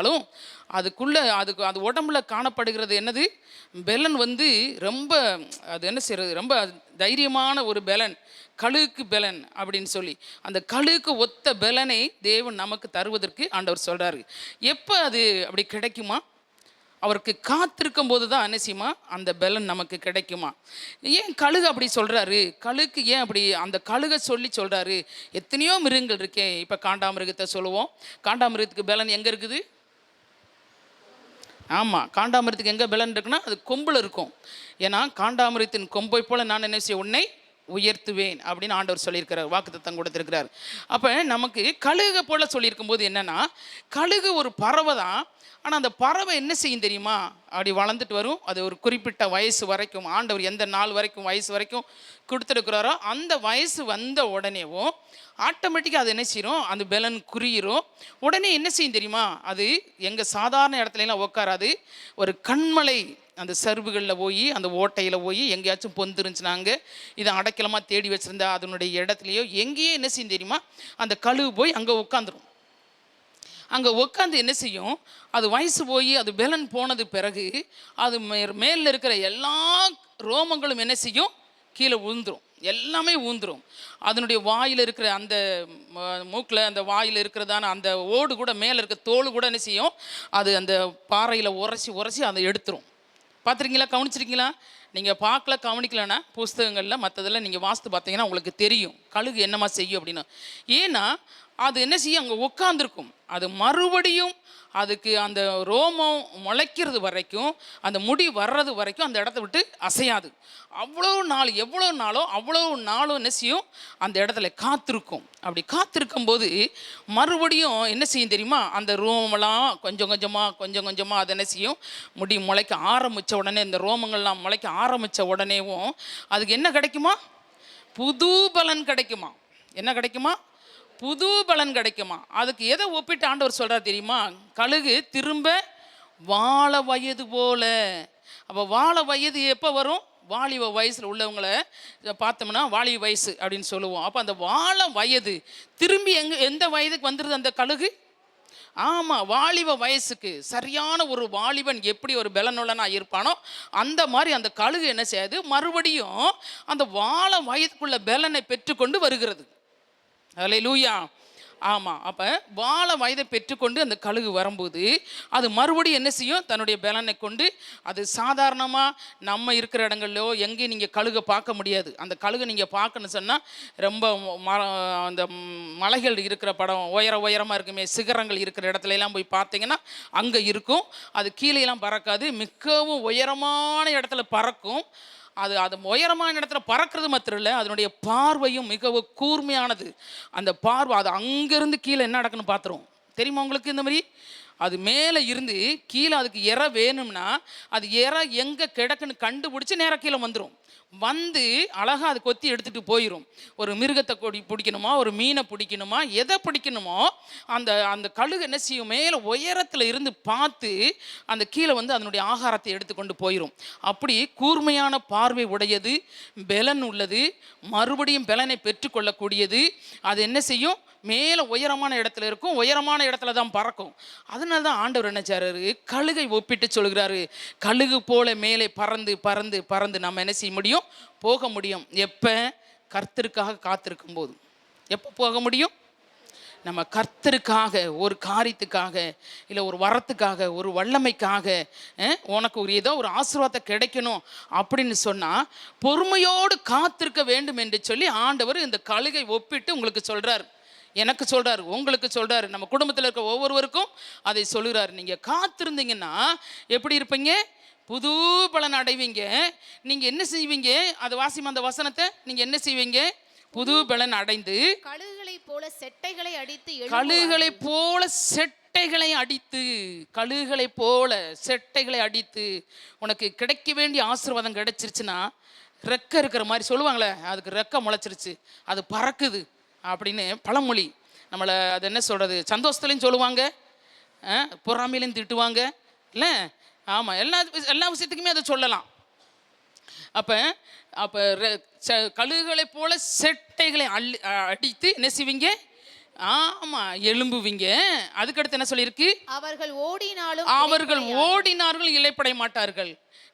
இருந்தாலும் அதுக்குள்ளே அது உடம்புல காணப்படுகிறது என்னது? பெலன் ரொம்ப அது என்ன செய்கிறது, ரொம்ப தைரியமான ஒரு பெலன், கழுகுக்கு பெலன் அப்படின்னு சொல்லி, அந்த கழுகுக்கு ஒத்த பெலனை தேவன் நமக்கு தருவதற்கு ஆண்டவர் சொல்கிறாரு. எப்போ அது அப்படி கிடைக்குமா? அவருக்கு காத்திருக்கும் போது தான் என்ன செய்யுமா அந்த பெலன் நமக்கு கிடைக்குமா. ஏன் கழுகு அப்படி சொல்கிறாரு? கழுகுக்கு ஏன் அப்படி அந்த கழுகை சொல்கிறாரு? எத்தனையோ மிருகங்கள் இருக்கே. இப்போ காண்டாமிருகத்தை சொல்லுவோம். காண்டாமிருகத்துக்கு பெலன் எங்கே இருக்குது? ஆமாம், காண்டாமிருகத்துக்கு எங்கே பெலன் இருக்குன்னா அது கொம்பில் இருக்கும். ஏன்னா காண்டாமிருகத்தின் கொம்பை போல் நான் என்ன செய்ய உன்னை உயர்த்துவேன் அப்படின்னு ஆண்டவர் சொல்லியிருக்கிறார், வாக்குத்தத்தம் கொடுத்திருக்கிறார். அப்போ நமக்கு கழுகை போல் சொல்லியிருக்கும் போது என்னென்னா, கழுகு ஒரு பறவை தான். ஆனால் அந்த பறவை என்ன செய்யும் தெரியுமா? அப்படி வளர்ந்துட்டு வரும். அது ஒரு குறிப்பிட்ட வயசு வரைக்கும், ஆண்டவர் எந்த நாள் வரைக்கும் வயசு வரைக்கும் கொடுத்துருக்குறாரோ அந்த வயசு வந்த உடனேவும் ஆட்டோமேட்டிக்காக அது என்ன செய்யும், அந்த பெலன் குறியிரும். உடனே என்ன செய்யும் தெரியுமா? அது எங்கள் சாதாரண இடத்துலலாம் உட்காராது. ஒரு கண்மலை அந்த சருவுகளில் போய், அந்த ஓட்டையில் போய் எங்கேயாச்சும் பொந்து இருந்துச்சுனாங்க இதை அடைக்கலமாக தேடி வச்சுருந்தா அதனுடைய இடத்துலையோ எங்கேயே என்ன செய்யும் தெரியுமா, அந்த கழுவு போய் அங்கே உட்காந்துரும். அங்கே உட்காந்து என்ன செய்யும், அது வயசு போய் அது பெலன் போனது பிறகு அது மேலில் இருக்கிற எல்லா ரோமங்களும் என்ன செய்யும், கீழே ஊந்துடும், எல்லாமே ஊந்துடும். அதனுடைய வாயில் இருக்கிற அந்த மூக்கில் அந்த வாயில் இருக்கிறதான அந்த ஓடு கூட, மேலே இருக்கிற தோல் கூட என்ன செய்யும், அது அந்த பாறையில் உரசி அதை எடுத்துரும். பார்த்துருக்கீங்களா? கவனிச்சிருக்கீங்களா? நீங்கள் பார்க்கல, கவனிக்கலன்னா புஸ்தகங்களில் மற்றதில் நீங்கள் வாஸ்து பார்த்தீங்கன்னா உங்களுக்கு தெரியும் கழுகு என்னமா செய்யும் அப்படின்னு. ஏன்னா அது என்ன செய்யும், அங்கே உட்காந்துருக்கும். அது மறுபடியும் அதுக்கு அந்த ரோமம் முளைக்கிறது வரைக்கும், அந்த முடி வர்றது வரைக்கும் அந்த இடத்த விட்டு அசையாது. அவ்வளோ நாள், எவ்வளோ நாளோ அவ்வளோ நாளும் என்ன செய்யும், அந்த இடத்துல காத்திருக்கும். அப்படி காத்திருக்கும் போது மறுபடியும் என்ன செய்யும் தெரியுமா, அந்த ரோமெல்லாம் கொஞ்சம் கொஞ்சமாக அது என்ன செய்யும், முடி முளைக்க ஆரம்பித்த உடனே, இந்த ரோமங்கள்லாம் முளைக்க ஆரம்பித்த உடனேவும் அதுக்கு என்ன கிடைக்குமா, புது பலன் கிடைக்குமா. என்ன கிடைக்குமா? புது பலன் கிடைக்குமா. அதுக்கு எதை ஒப்பிட்டு ஆண்டவர் சொல்கிறார் தெரியுமா? கழுகு திரும்ப வாழ வயது போல. அப்போ வாழ வயது எப்போ வரும்? வாலிப வயசில் உள்ளவங்களை பார்த்தோம்னா வாலிப வயசு அப்படின்னு சொல்லுவோம். அப்போ அந்த வாழ வயது திரும்பி எந்த வயதுக்கு வந்துடுது அந்த கழுகு? ஆமாம், வாலிப வயசுக்கு. சரியான ஒரு வாலிபன் எப்படி ஒரு பெலனுள்ளனா இருப்பானோ அந்த மாதிரி அந்த கழுகு என்ன செய்யாது, மறுபடியும் அந்த வாழ வயதுக்குள்ள பெலனை பெற்றுக்கொண்டு வருகிறது. அல்லேலூயா. ஆமாம், அப்போ வாழ வயதை பெற்றுக்கொண்டு அந்த கழுகு வரும்போது அது மறுபடியும் என்ன செய்யும், தன்னுடைய பெலனை கொண்டு. அது சாதாரணமாக நம்ம இருக்கிற இடங்கள்லையோ எங்கேயும் நீங்கள் கழுகை பார்க்க முடியாது. அந்த கழுகை நீங்கள் பார்க்கணுன்னு சொன்னால் ரொம்ப அந்த மலைகள் இருக்கிற படம் உயரமாக இருக்குமே, சிகரங்கள் இருக்கிற இடத்துலலாம் போய் பார்த்தீங்கன்னா அங்கே இருக்கும். அது கீழேலாம் பறக்காது, மிகவும் உயரமான இடத்துல பறக்கும். அது உயரமான இடத்துல பறக்கிறது மாத்திரம் இல்லை, அதனுடைய பார்வையும் மிகவும் கூர்மையானது. அந்த பார்வை அது அங்கேருந்து கீழே என்ன நடக்குன்னு பார்த்துரும். தெரியுமா உங்களுக்கு? இந்த மாதிரி அது மேலே இருந்து கீழே அதுக்கு இற வேணும்னா அது இற எங்கே கிடக்குன்னு கண்டுபிடிச்சி நேராக கீழே வந்துடும். வந்து அழகாக அது கொத்தி எடுத்துகிட்டு போயிடும். ஒரு மிருகத்தை பிடிக்கணுமா, ஒரு மீனை பிடிக்கணுமா, எதை பிடிக்கணுமோ அந்த அந்த கழுகு என்ன செய்யும், மேலே உயரத்தில் இருந்து பார்த்து அந்த கீழே அதனுடைய ஆகாரத்தை எடுத்துக்கொண்டு போயிடும். அப்படி கூர்மையான பார்வை உடையது, பெலன் உள்ளது, மறுபடியும் பெலனை பெற்றுக்கொள்ளக்கூடியது. அது என்ன செய்யும், மேலே உயரமான இடத்துல இருக்கும், உயரமான இடத்துல தான் பறக்கும். அதனால தான் ஆண்டவர் என்ன செய்றாரு, கழுகை ஒப்பிட்டு சொல்கிறாரு. கழுகு போல மேலே பறந்து பறந்து பறந்து நம்ம என்ன செய்ய முடியும், போக முடியும். எப்போ? கர்த்தருக்காக காத்திருக்கும் போது. எப்போ போக முடியும்? நம்ம கர்த்தருக்காக, ஒரு காரியத்துக்காக, இல்லை ஒரு வரத்துக்காக, ஒரு வல்லமைக்காக, உனக்கு ஒரு ஏதோ ஒரு ஆசீர்வாதத்தை கிடைக்கணும் அப்படின்னு சொன்னால் பொறுமையோடு காத்திருக்க வேண்டும் என்று சொல்லி ஆண்டவர் இந்த கழுகை ஒப்பிட்டு உங்களுக்கு சொல்கிறார், எனக்கு சொல்கிறார், உங்களுக்கு சொல்கிறார், நம்ம குடும்பத்தில் இருக்க ஒவ்வொருவருக்கும் அதை சொல்கிறார். நீங்கள் காத்திருந்தீங்கன்னா எப்படி இருப்பீங்க? புது பலன் அடைவீங்க. நீங்கள் என்ன செய்வீங்க? அது வாசிமா அந்த வசனத்தை. நீங்கள் என்ன செய்வீங்க? புது பலன் அடைந்து கழுகுகளை போல செட்டைகளை அடித்து, கழுகுகளை போல செட்டைகளை அடித்து, கழுகுகளை போல செட்டைகளை அடித்து, உனக்கு கிடைக்க வேண்டிய ஆசீர்வாதம் கிடைச்சிருச்சுன்னா ரெக்கை இருக்கிற மாதிரி சொல்லுவாங்களே, அதுக்கு ரெக்கை முளைச்சிருச்சு, அது பறக்குது அப்படின்னு பழமொழி. நம்மளை அது என்ன சொல்கிறது, சந்தோஷத்துலையும் சொல்லுவாங்க, பொறாமையிலையும் திட்டுவாங்க இல்லை? ஆமாம், எல்லா விஷயத்துக்குமே அதை சொல்லலாம். அப்போ கழுகுகளை போல செட்டைகளை அடித்து என்ன செய்வீங்க? ஆமா எழும்புவீங்க. அதுக்கடுத்து என்ன சொல்லியிருக்கு? அவர்கள் ஓடினாலும் அவர்கள் ஓடினார்கள் இளைப்படைய மாட்டார்கள்.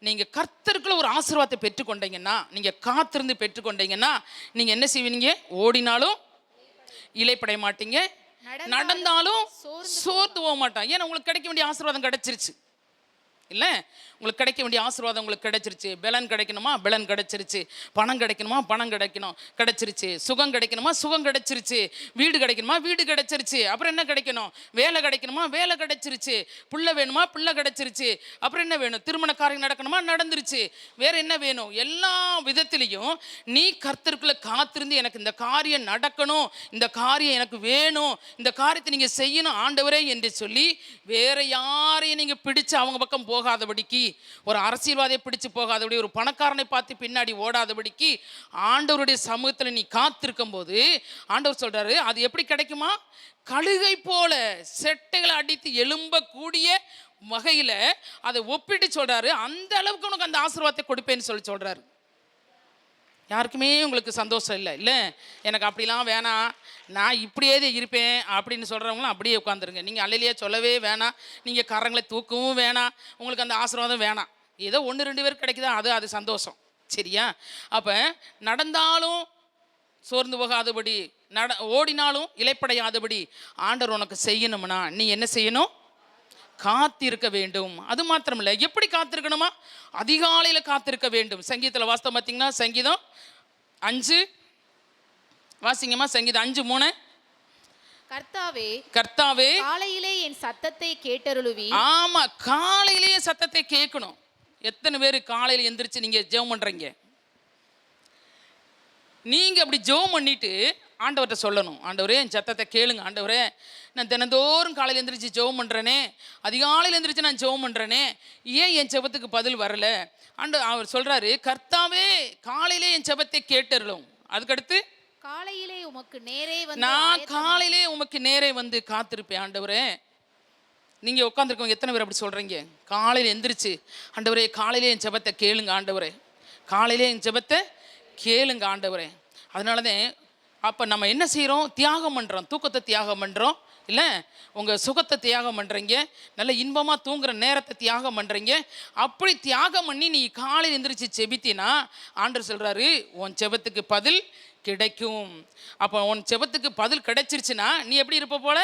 நீங்க கர்த்தருக்குள்ள ஒரு ஆசீர்வாதத்தை பெற்றுக்கொண்டீங்கன்னா, நீங்க காத்திருந்து பெற்றுக்கொண்டீங்கன்னா, நீங்க என்ன செய்வீங்க? ஓடினாலும் இளைப்படைய மாட்டீங்க, நடந்தாலும் சோர்ந்து போக மாட்டாங்க. ஏன்னா உங்களுக்கு கிடைக்க வேண்டிய ஆசீர்வாதம் கிடைச்சிருச்சு இல்லை? உங்களுக்கு கிடைக்க வேண்டிய ஆசீர்வாதம் உங்களுக்கு கிடைச்சிருச்சு. பலன் கிடைக்கணுமா? பலன் கிடைச்சிருச்சு. பணம் கிடைக்கணுமா? பணம் கிடைச்சிருச்சு. சுகம் கிடைக்கணுமா? சுகம் கிடைச்சிருச்சு. வீடு கிடைக்கணுமா? வீடு கிடைச்சிருச்சு. அப்புறம் என்ன கிடைக்கணும்? வேலை கிடைக்கணுமா? வேலை கிடைச்சிருச்சு. புள்ள வேணுமா? புள்ள கிடைச்சிருச்சு. அப்புறம் என்ன வேணும்? திருமண காரியம் நடக்கணுமா? நடந்துருச்சு. வேற என்ன வேணும்? எல்லா விதத்திலையும் நீ கர்த்தருக்குள்ள காத்திருந்து எனக்கு இந்த காரியம் நடக்கணும், இந்த காரியம் எனக்கு வேணும், இந்த காரியத்தை நீங்க செய்யணும் ஆண்டவரே என்று சொல்லி வேற யாரையும் நீங்க பிடிச்சு அவங்க பக்கம் போகாதபடிக்கு, ஒரு அரசியல்வாதியை பிடிச்சு போகாதபடி, ஒரு பணக்காரனை பார்த்து பின்னாடி ஓடாதபடிக்கு ஆண்டவருடைய சமூகத்தில் நீ காத்திருக்கும் போது ஆண்டவர் சொல்றாரு, அது எப்படி கிடைக்குமா? கழுகை போல செட்டைகளை அடித்து எழும்பக்கூடிய வகையில அதை ஒப்பிட்டு சொல்றாரு. அந்த அளவுக்கு உனக்கு அந்த ஆசீர்வாதத்தை கொடுப்பேன்னு சொல்றாரு. யாருக்குமே உங்களுக்கு சந்தோஷம் இல்லை இல்லை, எனக்கு அப்படிலாம் வேணாம், நான் இப்படியே இருப்பேன் அப்படின்னு சொல்கிறவங்களும் அப்படியே உட்காந்துருங்க. நீங்கள் அல்லையே சொல்லவே வேணாம், நீங்கள் கரங்களை தூக்கவும் வேணாம், உங்களுக்கு அந்த ஆசீர்வாதம் வேணாம். ஏதோ 1-2 பேர் கிடைக்குதா அது சந்தோஷம். சரியா? அப்போ நடந்தாலும் சோர்ந்து போகாதபடி, ஓடினாலும் இளைப்படையாதபடி ஆண்டவர் உனக்கு செய்யணும்னா நீ என்ன செய்யணும்? காத்திருக்க வேண்டும். அது மாத்திரமில்லை, எப்படி காத்திருக்கணுமா? அதிகாலையில் காத்திருக்க வேண்டும். சங்கீதத்தில் வாஸ்தவம் பார்த்தீங்கன்னா, சங்கீதம் 5 வாசிங்கம்மா. சங்கீதம் 5:3. கர்த்தாவே காலையிலே என் சத்தத்தை கேட்டருளுவி. ஆமா, காலையிலேயே சத்தத்தை கேட்கணும். எத்தனை பேர் காலையில் எந்திரிச்சு நீங்க ஜெபம் பண்றீங்க? நீங்க அப்படி ஜெபம் பண்ணிட்டு ஆண்டவர்கிட்ட சொல்லணும், ஆண்டவரே என் சத்தத்தை கேளுங்க ஆண்டவரே, நான் தினந்தோறும் காலையில் எழுந்திரிச்சு ஜெபம் பண்ணுறேனே, அதிகாலையில் எழுந்திரிச்சு நான் ஜெபம் பண்ணுறேனே, ஏன் என் ஜெபத்துக்கு பதில் வரல? அவர் சொல்கிறாரு, கர்த்தாவே காலையிலே என் ஜெபத்தை கேட்டருளும். அதுக்கடுத்து காலையிலே உமக்கு நேரே வந்து, நான் காலையிலே உமக்கு நேரே வந்து காத்திருப்பேன் ஆண்டவரே. நீங்கள் உட்காந்துருக்கவங்க எத்தனை பேர் அப்படி சொல்கிறீங்க? காலையில் எந்திரிச்சு ஆண்டவரே காலையிலே என் ஜெபத்தை கேளுங்க ஆண்டவரே, காலையிலே என் ஜெபத்தை கேளுங்க ஆண்டவரே. அதனால தான் அப்போ நம்ம என்ன செய்கிறோம்? தியாகம் பண்ணுறோம். தூக்கத்தை தியாகம் பண்ணுறோம் இல்லை, உங்கள் சுகத்தை தியாகம் பண்ணுறீங்க, நல்ல இன்பமாக தூங்குற நேரத்தை தியாகம் பண்ணுறீங்க. அப்படி தியாகம் பண்ணி நீ காலையில் எந்திரிச்சு செபித்தினா ஆண்டவர் சொல்கிறாரு, உன் செபத்துக்கு பதில் கிடைக்கும். அப்போ உன் செபத்துக்கு பதில் கிடைச்சிருச்சுன்னா நீ எப்படி இருப்ப போல?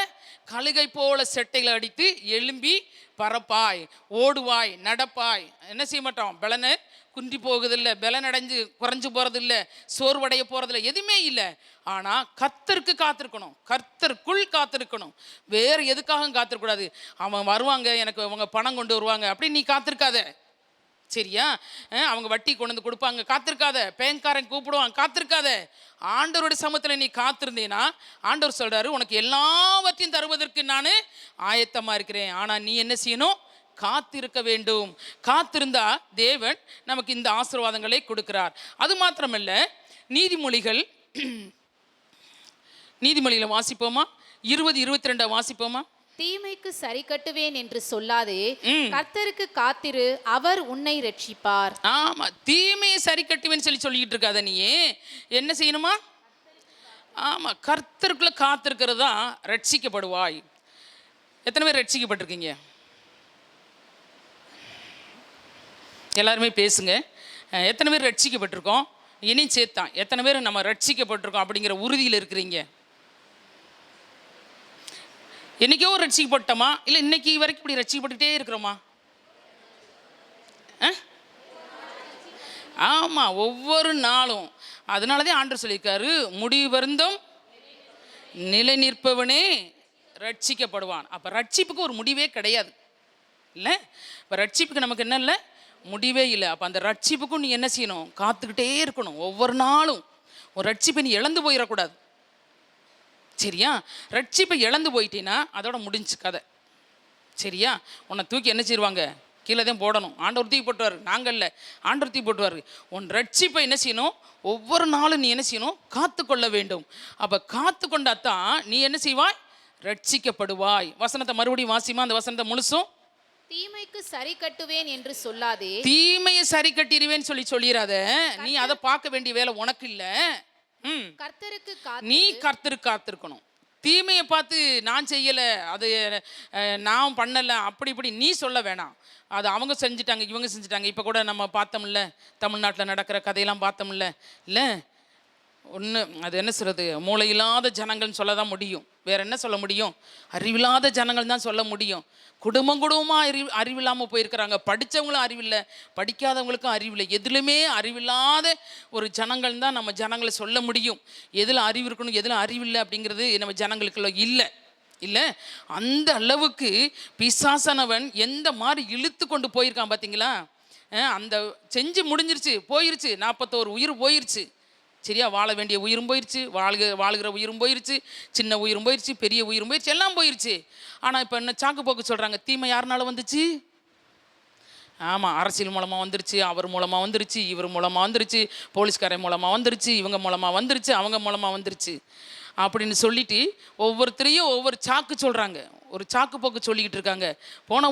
கழுகை போல செட்டைகளை அடித்து எழும்பி பறப்பாய், ஓடுவாய், நடப்பாய். என்ன செய்ய மாட்டோம்? பலனை குன்றி போகுதில்லை, பலன் அடைஞ்சு குறைஞ்சு போகிறதில்லை, சோர்வடைய போகிறதில்லை, எதுவுமே இல்லை. ஆனால் கர்த்தருக்கு காத்திருக்கணும், கர்த்தருக்குள் காத்திருக்கணும். வேறு எதுக்காகவும் காத்திருக்கூடாது. அவன் வருவாங்க, எனக்கு அவங்க பணம் கொண்டு வருவாங்க அப்படி நீ காத்திருக்காத. சரியா? அவங்க வட்டி கொண்டு வந்து கொடுப்பாங்க, காத்திருக்காத. பேங்காரன் கூப்பிடுவான், காத்திருக்காத. ஆண்டவருடைய சமூகத்தில் நீ காத்திருந்தீன்னா ஆண்டவர் சொல்றாரு, உனக்கு எல்லாவற்றையும் தருவதற்கு நான் ஆயத்தமாக இருக்கிறேன். ஆனால் நீ என்ன செய்யணும்? காத்திருக்க வேண்டும். காத்திருந்தா தேவன் நமக்கு இந்த ஆசீர்வாதங்களை கொடுக்கிறார். அது மாத்திரமல்ல, நீதிமொழிகளை வாசிப்போமா? 20-22 வாசிப்போமா? தீமைக்கு சரி கட்டுவேன் என்று சொல்லாதே, கர்த்தருக்கு காத்திரு, அவர் உன்னை ரட்சிப்பார். ஆமா, தீமையை சரி கட்டுவேன்னு சொல்லிட்டு இருக்காத. நீ என்ன செய்யணுமா? ஆமா, கர்த்தருக்குள்ள காத்திருக்கிறது தான் ரட்சிக்கப்படுவாய். எத்தனை பேர் ரட்சிக்கப்பட்டிருக்கீங்க? எல்லாருமே பேசுங்க. எத்தனை பேர் ரட்சிக்கப்பட்டிருக்கோம்? இனி சேர்த்தான் எத்தனை பேர் நம்ம ரட்சிக்கப்பட்டிருக்கோம் அப்படிங்கிற உறுதியில் இருக்கிறீங்க? என்னைக்கோ ரட்சிக்கப்பட்டோமா, இல்லை இன்னைக்கு வரைக்கும் இப்படி ரட்சிக்கப்பட்டுட்டே இருக்கிறோமா? ஆமாம், ஒவ்வொரு நாளும். அதனால தான் ஆண்டவர் சொல்லியிருக்காரு, முடிவு வருந்தும் நிலை நிற்பவனே ரட்சிக்கப்படுவான். அப்போ ரட்சிப்புக்கு ஒரு முடிவே கிடையாது இல்லை. இப்போ ரட்சிப்புக்கு நமக்கு என்ன இல்லை? முடிவே இல்லை. அப்போ அந்த ரட்சிப்புக்கும் நீ என்ன செய்யணும்? காத்துக்கிட்டே இருக்கணும். ஒவ்வொரு நாளும் ஒரு ரட்சிப்பை நீ இழந்து போயிடக்கூடாது. சரியா? ரட்சிப்பை இழந்து போயிட்டீன்னா அதோட முடிஞ்சு கதை. சரியா? உன்னை தூக்கி என்ன செய்வாங்க? கீழே தான் போடணும். ஆண்டவர் தூக்கி போட்டுவார், நாங்கள் இல்லை, ஆண்டவர் தூக்கி போட்டுவார். உன் ரட்சிப்பை என்ன செய்யணும்? ஒவ்வொரு நாளும் நீ என்ன செய்யணும்? காத்து கொள்ள வேண்டும். அப்போ காத்து கொண்டாத்தான் நீ என்ன செய்வாய்? ரட்சிக்கப்படுவாய். வசனத்தை மறுபடியும் வாசிமா, அந்த வசனத்தை முழுசும். தீமைக்கு சரி கட்டுவேன் என்று சொல்லாதே, தீமையை சரி கட்டிடுவேன்னு சொல்லிடாத. நீ அதை பார்க்க வேண்டிய வேலை உனக்கு இல்லை. நீ கர்த்தருக்கு காத்திருக்கணும். தீமையை பார்த்து நான் செய்யலை, அது நான் பண்ணலை, அப்படி இப்படி நீ சொல்ல வேணாம். அது அவங்க செஞ்சுட்டாங்க, இவங்க செஞ்சுட்டாங்க. இப்போ கூட நம்ம பார்த்தோம்ல, தமிழ்நாட்டில் நடக்கிற கதையெல்லாம் பார்த்தோம்ல. இல்லை ஒன்று அது என்ன சொல்கிறது, மூளையில்லாத ஜனங்கள்னு சொல்ல தான் முடியும். வேற என்ன சொல்ல முடியும்? அறிவில்லாத ஜனங்கள் தான் சொல்ல முடியும். குடும்பமாக அறிவில்லாமல் போயிருக்கிறாங்க. படித்தவங்களும் அறிவில்லை, படிக்காதவங்களுக்கும் அறிவில்லை. எதுலையுமே அறிவில்லாத ஒரு ஜனங்கள் தான் நம்ம ஜனங்களை சொல்ல முடியும். எதில் அறிவு இருக்கணும், எதில் அறிவில்லை அப்படிங்கிறது நம்ம ஜனங்களுக்குள்ள இல்லை. அந்த அளவுக்கு பிசாசானவன் எந்த மாதிரி இழுத்து கொண்டு போயிருக்கான் பார்த்தீங்களா? அந்த செஞ்சு முடிஞ்சிருச்சு, போயிருச்சு, 41 உயிர் போயிருச்சு. சரியா? வாழ வேண்டிய உயிரும் போயிடுச்சு, வாழ்கிற உயிரும் போயிடுச்சு, சின்ன உயிரும் போயிடுச்சு, பெரிய உயிரும் போயிடுச்சு, எல்லாம் போயிடுச்சு. ஆனால் இப்போ என்ன சாக்கு போக்கு சொல்கிறாங்க, தீமை யாருனால வந்துச்சு? ஆமாம், அரசியல் மூலமாக வந்துருச்சு, அவர் மூலமாக வந்துருச்சு, இவர் மூலமாக வந்துருச்சு, போலீஸ்காரன் மூலமாக வந்துருச்சு, இவங்க மூலமாக வந்துருச்சு, அவங்க மூலமாக வந்துருச்சு அப்படின்னு சொல்லிட்டு ஒவ்வொருத்தரையும் ஒவ்வொரு சாக்கு சொல்கிறாங்க. ஒரு சாக்கு போக்கு சொல்லிக்கிட்டு இருக்காங்க. போன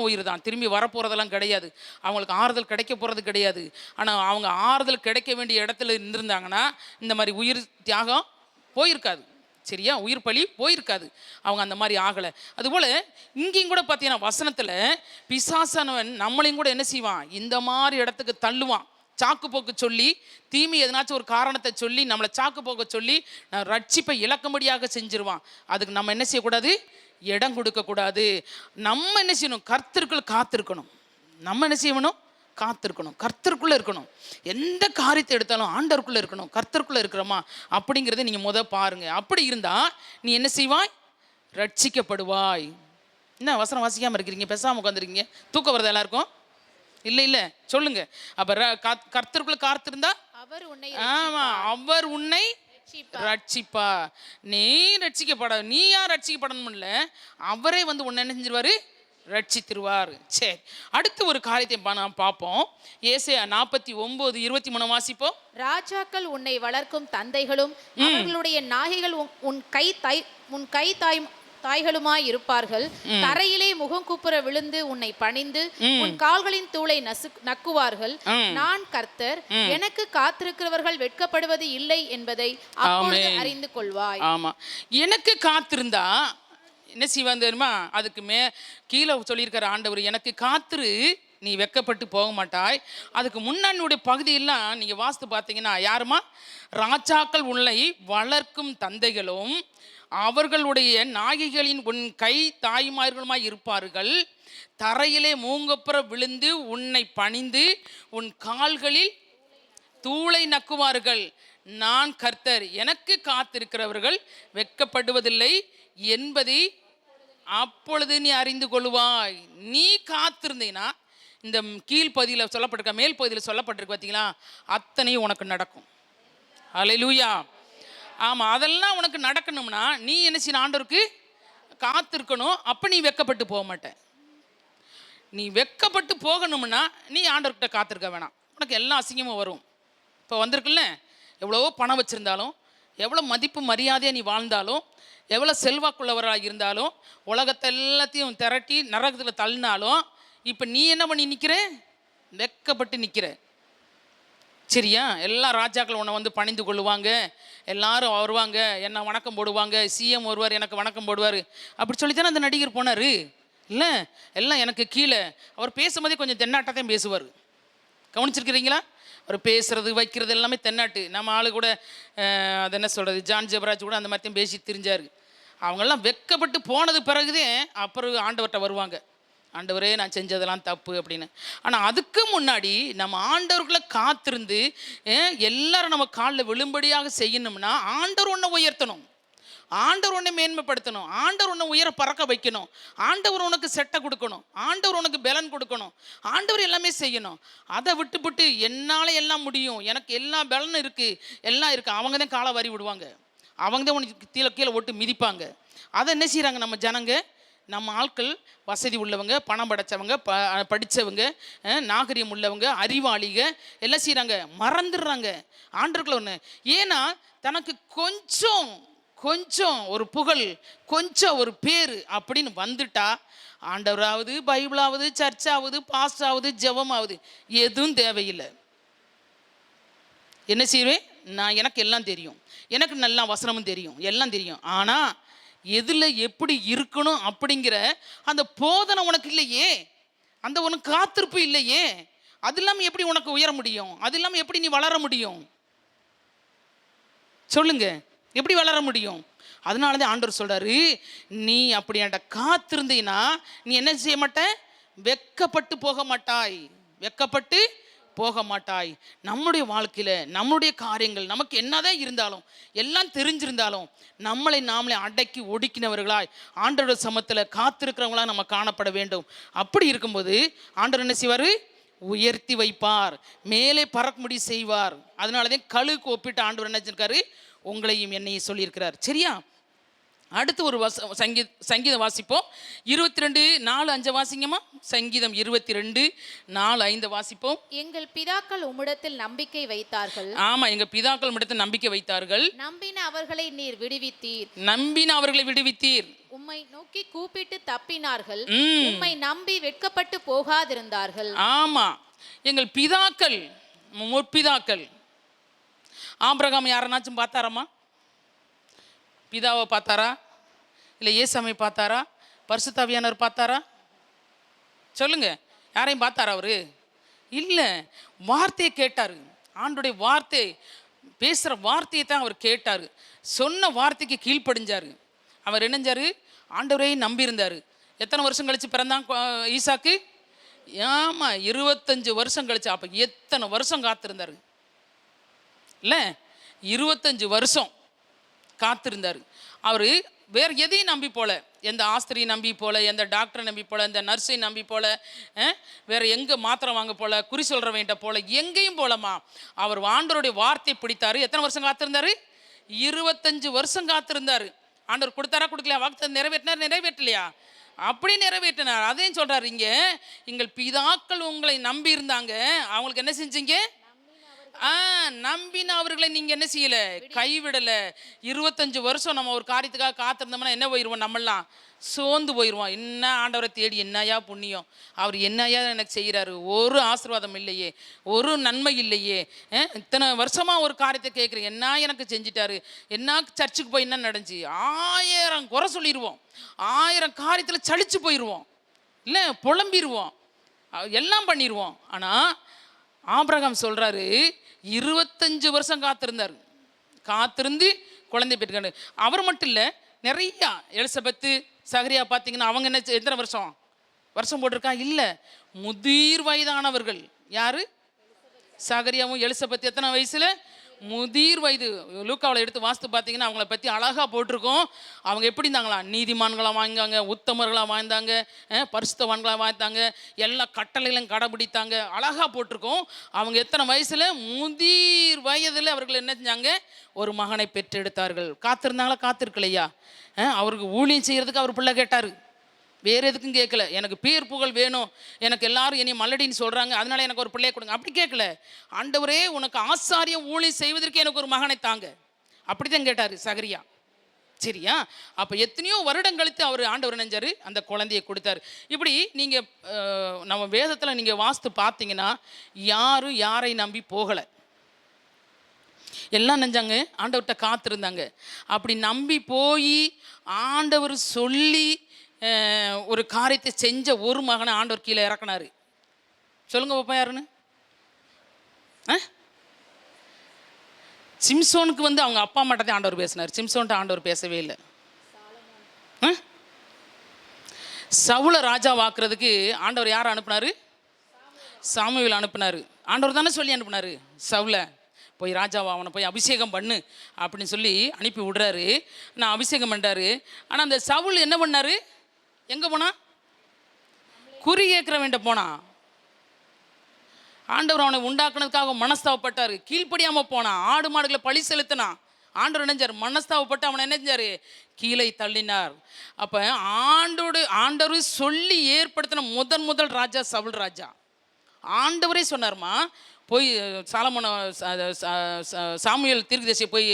உயிர் தான், திரும்பி வரப்போகிறதெல்லாம் கிடையாது, அவங்களுக்கு ஆறுதல் கிடைக்க போகிறது கிடையாது. ஆனால் அவங்க ஆறுதல் கிடைக்க வேண்டிய இடத்துல இருந்திருந்தாங்கன்னா இந்த மாதிரி உயிர் தியாகம் போயிருக்காது. சரியா? உயிர் பலி போயிருக்காது, அவங்க அந்த மாதிரி ஆகலை. அதுபோல் இங்கேயும் கூட பார்த்தீங்கன்னா வசனத்தில் பிசாசானவன் நம்மளையும் கூட என்ன செய்வான், இந்த மாதிரி இடத்துக்கு தள்ளுவான். சாக்கு போக்கு சொல்லி, தீமை எதனாச்சும் ஒரு காரணத்தை சொல்லி நம்மளை சாக்கு போக்க சொல்லி ரட்சிப்பை இழக்கும்படியாக செஞ்சிருவான். அதுக்கு நம்ம என்ன செய்யக்கூடாது, இடம் கொடுக்கக்கூடாது. நம்ம என்ன செய்யணும், கர்த்தருக்குள்ள காத்திருக்கணும். நம்ம என்ன செய்யணும், காத்திருக்கணும், கர்த்தருக்குள்ளே இருக்கணும். எந்த காரியத்தை எடுத்தாலும் ஆண்டவருக்குள்ளே இருக்கணும். கர்த்தருக்குள்ளே இருக்கிறோமா அப்படிங்கிறத நீங்கள் பாருங்க. அப்படி இருந்தால் நீ என்ன செய்வாய், ரட்சிக்கப்படுவாய். என்ன வசனம் வாசிக்காமல் இருக்கிறீங்க, பேசாமல் உட்காந்துருக்கீங்க? தூக்கம் வருது எல்லாருக்கும்? இல்லை சொல்லுங்க. அப்போ கர்த்தருக்குள்ள காத்திருந்தா அவர் உன்னை ரட்சிப்பா. நீ ரட்சிக்கப்பட, நீ யார் ரட்சிக்கப்படணும் இல்லை, அவரே வந்து உன்னை என்ன செஞ்சிருவாரு, ரட்சித்திருவார். சரி, அடுத்து ஒரு காரியத்தை நாம் பார்ப்போம். ஏசாயா 49:23 வாசிப்போம். ராஜாக்கள் உன்னை வளர்க்கும் தந்தைகளும் அவர்களுடைய நாய்கள் உன் கை தாய்களுமாய் இருப்பார்கள். தரையிலே முகங்குப்புற விழுந்து உன்னை பணிந்து உன் கால்களின் தூளை நக்குவார்கள். நான் கர்த்தர், எனக்கு காத்திருக்கிறவர்கள் வெட்கப்படுவது இல்லை என்பதை அப்பொழுது அறிந்து கொள்வாய். ஆமா, எனக்கு காத்திருந்தா என்ன செய்வான் தெரியுமா? அதுக்கு கீழே சொல்லியிருக்கிற ஆண்டவர், எனக்கு காத்திரு, நீ வெக்கப்பட்டு போக மாட்டாய். அதுக்கு முன்னாடியுடைய பகுதியெல்லாம் நீங்கள் வாசித்து பார்த்தீங்கன்னா, யாருமா? ராஜாக்கள் உன்னை வளர்க்கும் தந்தைகளும் அவர்களுடைய நாயகிகளின் உன் கை தாய்மார்களுமாய் இருப்பார்கள். தரையிலே மூங்கப்புற விழுந்து உன்னை பணிந்து உன் கால்களில் தூளை நக்குவார்கள். நான் கர்த்தர், எனக்கு காத்திருக்கிறவர்கள் வெட்கப்படுவதில்லை என்பதை அப்பொழுது நீ அறிந்து கொள்வாய். நீ காத்திருந்தீன்னா இந்த கீழ்ப்பகுதியில் சொல்லப்பட்டிருக்க, மேல் பகுதியில் சொல்லப்பட்டிருக்கு பார்த்தீங்களா, அத்தனையும் உனக்கு நடக்கும். அல்லேலூயா. ஆமாம், அதெல்லாம் உனக்கு நடக்கணும்னா நீ என்ன செய்யணும், ஆண்டவருக்கு காத்திருக்கணும். அப்போ நீ வெட்கப்பட்டு போக மாட்ட. நீ வெட்கப்பட்டு போகணும்னா நீ ஆண்டவர்கிட்ட காத்திருக்க வேணாம். உனக்கு எல்லா அசிங்கமும் வரும். இப்போ வந்திருக்குல்ல, எவ்வளவோ பணம் வச்சுருந்தாலும், எவ்வளோ மதிப்பு மரியாதையாக நீ வாழ்ந்தாலும், எவ்வளோ செல்வாக்குள்ளவராக இருந்தாலும், உலகத்தை எல்லாத்தையும் திரட்டி நரகத்தில் தள்ளினாலும், இப்போ நீ என்ன பண்ணி நிற்கிற, வெட்கப்பட்டு நிற்கிற. சரியா? எல்லா ராஜாக்கள் உன்னை வந்து பணிந்து கொள்ளுவாங்க, எல்லாரும் வருவாங்க, என்ன வணக்கம் போடுவாங்க, சிஎம் வருவார், எனக்கு வணக்கம் போடுவார், அப்படி சொல்லித்தானே அந்த நடிகர் போனார். இல்லை, எல்லாம் எனக்கு கீழே. அவர் பேசும்போதே கொஞ்சம் தென்னாட்டத்தையும் பேசுவார். கவனிச்சிருக்கிறீங்களா? அவர் பேசுறது வைக்கிறது எல்லாமே தென்னாட்டு. நம்ம ஆளு கூட அது என்ன சொல்கிறது, ஜான் ஜெபராஜ் கூட அந்த மாதிரியும் பேசி திரிஞ்சார். அவங்கெல்லாம் வெட்கப்பட்டு போனது பிறகுதே அப்புறம் ஆண்டவர்கிட்ட வருவாங்க, ஆண்டவரே நான் செஞ்சதெல்லாம் தப்பு அப்படின்னு. ஆனால் அதுக்கு முன்னாடி நம்ம ஆண்டவர்களை காத்திருந்து எல்லாரும் நம்ம காலில் விழும்படியாக செய்யணும்னா ஆண்டவர் ஒன்றை உயர்த்தணும், ஆண்டவர் உன்னை மேன்மைப்படுத்தணும், ஆண்டவர் உன்னை உயர பறக்க வைக்கணும், ஆண்டவர் உனக்கு செட்டை கொடுக்கணும், ஆண்டவர் உனக்கு பலன் கொடுக்கணும், ஆண்டவர் எல்லாமே செய்யணும். அதை விட்டுவிட்டு என்னால் எல்லாம் முடியும், எனக்கு எல்லா பலனும் இருக்குது, எல்லாம் இருக்குது, அவங்க தான் காலை வாரி விடுவாங்க, அவங்க தான் உனக்கு கீழே ஓட்டு மிதிப்பாங்க. அதை என்ன செய்கிறாங்க நம்ம ஜனங்க, நம்ம ஆட்கள் வசதி உள்ளவங்க, பணம் படைத்தவங்க, படித்தவங்க, நாகரிகம் உள்ளவங்க, அறிவாளிக எல்லாம் செய்கிறாங்க, மறந்துடுறாங்க ஆண்டவர்களை ஒன்று. ஏன்னா தனக்கு கொஞ்சம் ஒரு புகழ், கொஞ்சம் ஒரு பேர் அப்படின்னு வந்துட்டா ஆண்டவராவது, பைபிளாவது, சர்ச்சாவது, பாஸ்டாவது, ஜெபமாவது எதுவும் தேவையில்லை. என்ன செய்வேன் நான், எனக்கு எல்லாம் தெரியும், எனக்கு நல்லா வசனமும் தெரியும், எல்லாம் தெரியும். ஆனால் எதில் எப்படி இருக்கணும் அப்படிங்கிற அந்த போதனை உனக்கு இல்லையே, அந்த உனக்கு காத்திருப்பு இல்லையே, அது இல்லாமல் எப்படி உனக்கு உயர முடியும்? அது இல்லாமல் எப்படி நீ வளர முடியும்? சொல்லுங்க, எப்படி வளர முடியும்? அதனால தான் ஆண்டவர் சொல்றாரு, நீ அப்படி என்கிட்ட காத்திருந்தீன்னா நீ என்ன செய்ய மாட்ட? வெட்கப்பட்டு போக மாட்டாய், வெட்கப்பட்டு போக மாட்டாய். நம்முடைய வாழ்க்கையில நம்முடைய காரியங்கள் நமக்கு என்னதான் இருந்தாலும், எல்லாம் தெரிஞ்சிருந்தாலும், நம்மளை நாமளே அடக்கி ஒடுக்கினவர்களாய் ஆண்டவருடைய சமத்துல காத்திருக்கிறவங்களா நம்ம காணப்பட வேண்டும். அப்படி இருக்கும்போது ஆண்டவர் என்ன செய்வார்? உயர்த்தி வைப்பார், மேலே பறக்கும்படி செய்வார். அதனாலதான் கழுகு ஒப்பிட்டு ஆண்டவர் என்ன செஞ்சிருக்காரு? உங்களையும் என்னையும் சொல்லியிருக்கிறார். சரியா? அடுத்து ஒரு சங்கீதம் வாசிப்போம். 22:4-5 வாசிங்கம்மா. சங்கீதம் 22:4-5 வாசிப்போம். எங்கள் பிதாக்கள் உம்மிடத்தில் நம்பிக்கை வைத்தார்கள். ஆமா, எங்க பிதாக்கள் உம்மிடத்தில் நம்பிக்கை வைத்தார்கள். நம்பின அவர்களை நீர் விடுவித்தீர். நம்பின அவர்களை விடுவித்தீர். உம்மை நோக்கி கூப்பிட்டு தப்பினார்கள். உம்மை நம்பி வெட்கப்பட்டு போகாதிருந்தார்கள். ஆமா, எங்கள் பிதாக்கள், முற்பிதாக்கள். ஆபிரகாம் யாரனாச்சும் பார்த்தாராமா? பிதாவை பார்த்தாரா? இல்லை இயேசுவை பார்த்தாரா? பரிசுத்த ஆவியானவர் பார்த்தாரா? சொல்லுங்க, யாரையும் பார்த்தாரா அவரு? இல்லை, வார்த்தையை கேட்டார். ஆண்டுடைய வார்த்தை, பேசுகிற வார்த்தையை தான் அவர் கேட்டார். சொன்ன வார்த்தைக்கு கீழ்ப்படிஞ்சார். அவர் என்னஞ்சார்? ஆண்டவரையும் நம்பியிருந்தார். எத்தனை வருஷம் கழிச்சு பிறந்தான் ஈசாக்கு? ஆமாம், 25 வருஷம் கழிச்சு. அப்போ எத்தனை வருஷம் காத்திருந்தார் இல்லை? 25 வருஷம் காத்திருந்தார். அவர் வேறு எதையும் நம்பி போல, எந்த ஆஸ்திரியை நம்பி போல, எந்த டாக்டரை நம்பி போல, எந்த நர்ஸை நம்பி போல, வேறு எங்கே மாத்திரை வாங்க போல, குறி சொல்கிற வேண்ட போல, எங்கேயும் போலமா அவர் ஆண்டவருடைய வார்த்தையை பிடித்தார். எத்தனை வருஷம் காத்திருந்தார்? 25 வருஷம் காத்திருந்தார். ஆண்டவர் கொடுத்தாரா கொடுக்கலையா? வாக்கு நிறைவேற்றினார், நிறைவேற்றலையா? அப்படி நிறைவேற்றினார். அதையும் சொல்கிறார் இங்கே, எங்கள் பிதாக்கள் உங்களை நம்பி இருந்தாங்க, அவங்களுக்கு என்ன செஞ்சீங்க? நம்பின அவர்களை நீங்க என்ன செய்யல? கைவிடல. 25 வருஷம் நம்ம ஒரு காரியத்துக்காக காத்திருந்தோம்னா என்ன போயிடுவோம்? நம்மளாம் சோர்ந்து போயிடுவோம். என்ன ஆண்டவரை தேடி என்னையா புண்ணியம், அவர் என்னையா எனக்கு செய்கிறாரு, ஒரு ஆசீர்வாதம் இல்லையே, ஒரு நன்மை இல்லையே, இத்தனை வருஷமா ஒரு காரியத்தை கேட்குறேன், என்ன எனக்கு செஞ்சிட்டாரு, என்ன சர்ச்சுக்கு போய் என்ன நடந்துச்சு, 1000 குறை சொல்லிடுவோம், 1000 காரியத்தில் சலிச்சு போயிடுவோம், இல்லை புலம்பிடுவோம், எல்லாம் பண்ணிடுவோம். ஆனால் ஆபிரகாம் சொல்றாரு, 25 வருஷம் காத்திருந்தார். காத்திருந்து குழந்தை பெற்றுக்காரு. அவர் மட்டும் இல்லை, நிறையா எலிசபெத்து, சகரியா பார்த்தீங்கன்னா அவங்க என்ன எத்தனை வருஷம் போட்டிருக்கா? இல்லை, முதிர் வயதானவர்கள். யாரு? சகரியாவும் எலிசபெத் எத்தனை வயசுல? முதிர் வயது. லூக்காவில் எடுத்து வாஸ்து பார்த்தீங்கன்னா அவங்கள பற்றி அழகாக போட்டிருக்கோம். அவங்க எப்படி இருந்தாங்களா? நீதிமான்களாக வாழ்ந்தாங்க, உத்தமர்களாக வாழ்ந்தாங்க, பரிசுத்தவான்களாக வாழ்ந்தாங்க, எல்லா கட்டளைகளும் கடைபிடித்தாங்க, அழகாக போட்டிருக்கோம். அவங்க எத்தனை வயசில்? முதிர் வயதில் அவர்கள் என்ன செஞ்சாங்க? ஒரு மகனை பெற்றெடுத்தார்கள். காத்திருந்தாங்களா? காத்திருக்கலையா? அவருக்கு ஊழியம் செய்கிறதுக்கு அவர் பிள்ளை கேட்டார், வேறு எதுக்கும் கேட்கல. எனக்கு பேர் புகழ் வேணும், எனக்கு எல்லாரும் என்னை மல்லடின்னு சொல்கிறாங்க, அதனால எனக்கு ஒரு பிள்ளையை கொடுங்க, அப்படி கேட்கல. ஆண்டவரே, உனக்கு ஆசாரியம் ஊழியம் செய்வதற்கு எனக்கு ஒரு மகனை தாங்க, அப்படித்தான் கேட்டார் சகரியா. சரியா? அப்போ எத்தனையோ வருடம் கழித்து அவர் ஆண்டவர் நினைஞ்சார், அந்த குழந்தையை கொடுத்தாரு. இப்படி நீங்கள் நம்ம வேதத்தில் நீங்கள் வாஸ்து பார்த்தீங்கன்னா யாரும் யாரை நம்பி போகலை, எல்லாம் நெஞ்சாங்க ஆண்டவர்கிட்ட காத்திருந்தாங்க. அப்படி நம்பி போய் ஆண்டவர் சொல்லி ஒரு காரியத்தை செஞ்ச ஒரு மகனை ஆண்டவர் கீழே இறக்குனாரு. சொல்லுங்க பாப்பா, யாருன்னு? சிம்சோனுக்கு அவங்க அப்பா மட்டும் ஆண்டவர் பேசினார், சிம்சோன்ட்ட ஆண்டவர் பேசவே இல்லை. சவுல ராஜா வாக்குறதுக்கு ஆண்டவர் யாரை அனுப்புனாரு? சாமுவேல் அனுப்புனாரு. ஆண்டவர் தானே சொல்லி அனுப்புனாரு, சவுல போய் ராஜாவா அவனை போய் அபிஷேகம் பண்ணு அப்படின்னு சொல்லி அனுப்பி விடுறாரு. நான் அபிஷேகம் பண்ணுறாரு. ஆனால் அந்த சவுல் என்ன பண்ணாரு? எங்கே போனா? குறி கேட்குற வேண்ட போனா. ஆண்டவர் அவனை உண்டாக்குனதுக்காக மனஸ்தாவப்பட்டார், கீழ்ப்படியாமல் போனான், ஆடு மாடுகளை பழி செலுத்தினான். ஆண்டவர் நினைஞ்சார், மனஸ்தாவப்பட்டு அவனை என்ன செஞ்சார்? கீழே தள்ளினார். அப்போ ஆண்டவர் சொல்லி ஏற்படுத்தின முதல் ராஜா சவுல் ராஜா. ஆண்டவரே சொன்னார்மா, போய் சாலமோன சாமுவேல் தீர்க்கதரிசியை போய்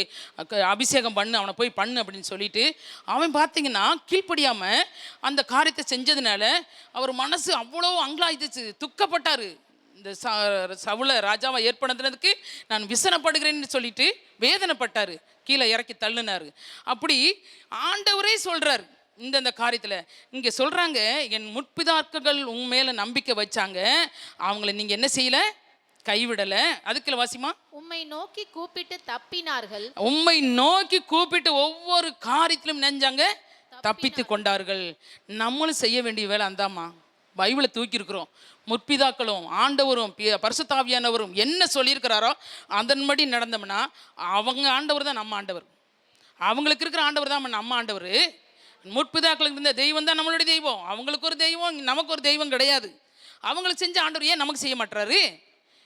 அபிஷேகம் பண்ணு, அவனை போய் பண்ணு அப்படின்னு சொல்லிட்டு அவன் பார்த்தீங்கன்னா கீழ்ப்படியாமல் அந்த காரியத்தை செஞ்சதுனால அவர் மனசு அவ்வளோ அங்கலாயிடுச்சு, துக்கப்பட்டார். இந்த சவுல ராஜாவை ஏற்படுத்தினதுக்கு நான் விசனப்படுகிறேன்னு சொல்லிட்டு வேதனைப்பட்டாரு, கீழே இறக்கி தள்ளுனாரு. அப்படி ஆண்டவரே சொல்றார் இந்த காரியத்தில். இங்கே சொல்றாங்க, என் முற்பிதாக்கள் உன் மேல நம்பிக்கை வச்சாங்க, அவங்கள நீங்க என்ன செய்யல, கைவிடல. அதுக்குள்ள வாசிமா, உம்மை நோக்கி கூப்பிட்டு தப்பினார்கள். உம்மை நோக்கி கூப்பிட்டு ஒவ்வொரு காரியத்திலும் நெஞ்சாங்க, தப்பித்து கொண்டார்கள். நம்மளும் செய்ய வேண்டிய வேலை அந்தாம்மா. பைபிளை தூக்கி இருக்கிறோம். முற்பிதாக்களும் ஆண்டவரும் பரிசுத்தாவியானவரும் என்ன சொல்லியிருக்கிறாரோ அதன்படி நடந்தோம்னா அவங்க ஆண்டவர் தான் நம்ம ஆண்டவர். அவங்களுக்கு இருக்கிற ஆண்டவர் தான் நம்ம ஆண்டவர். முற்பிதாக்களுக்கு இருந்த தெய்வம் தான் நம்மளுடைய தெய்வம். அவங்களுக்கு ஒரு தெய்வம், நமக்கு ஒரு தெய்வம் கிடையாது. அவங்களுக்கு செஞ்ச ஆண்டவர் ஏன் நமக்கு செய்ய மாட்டாரு?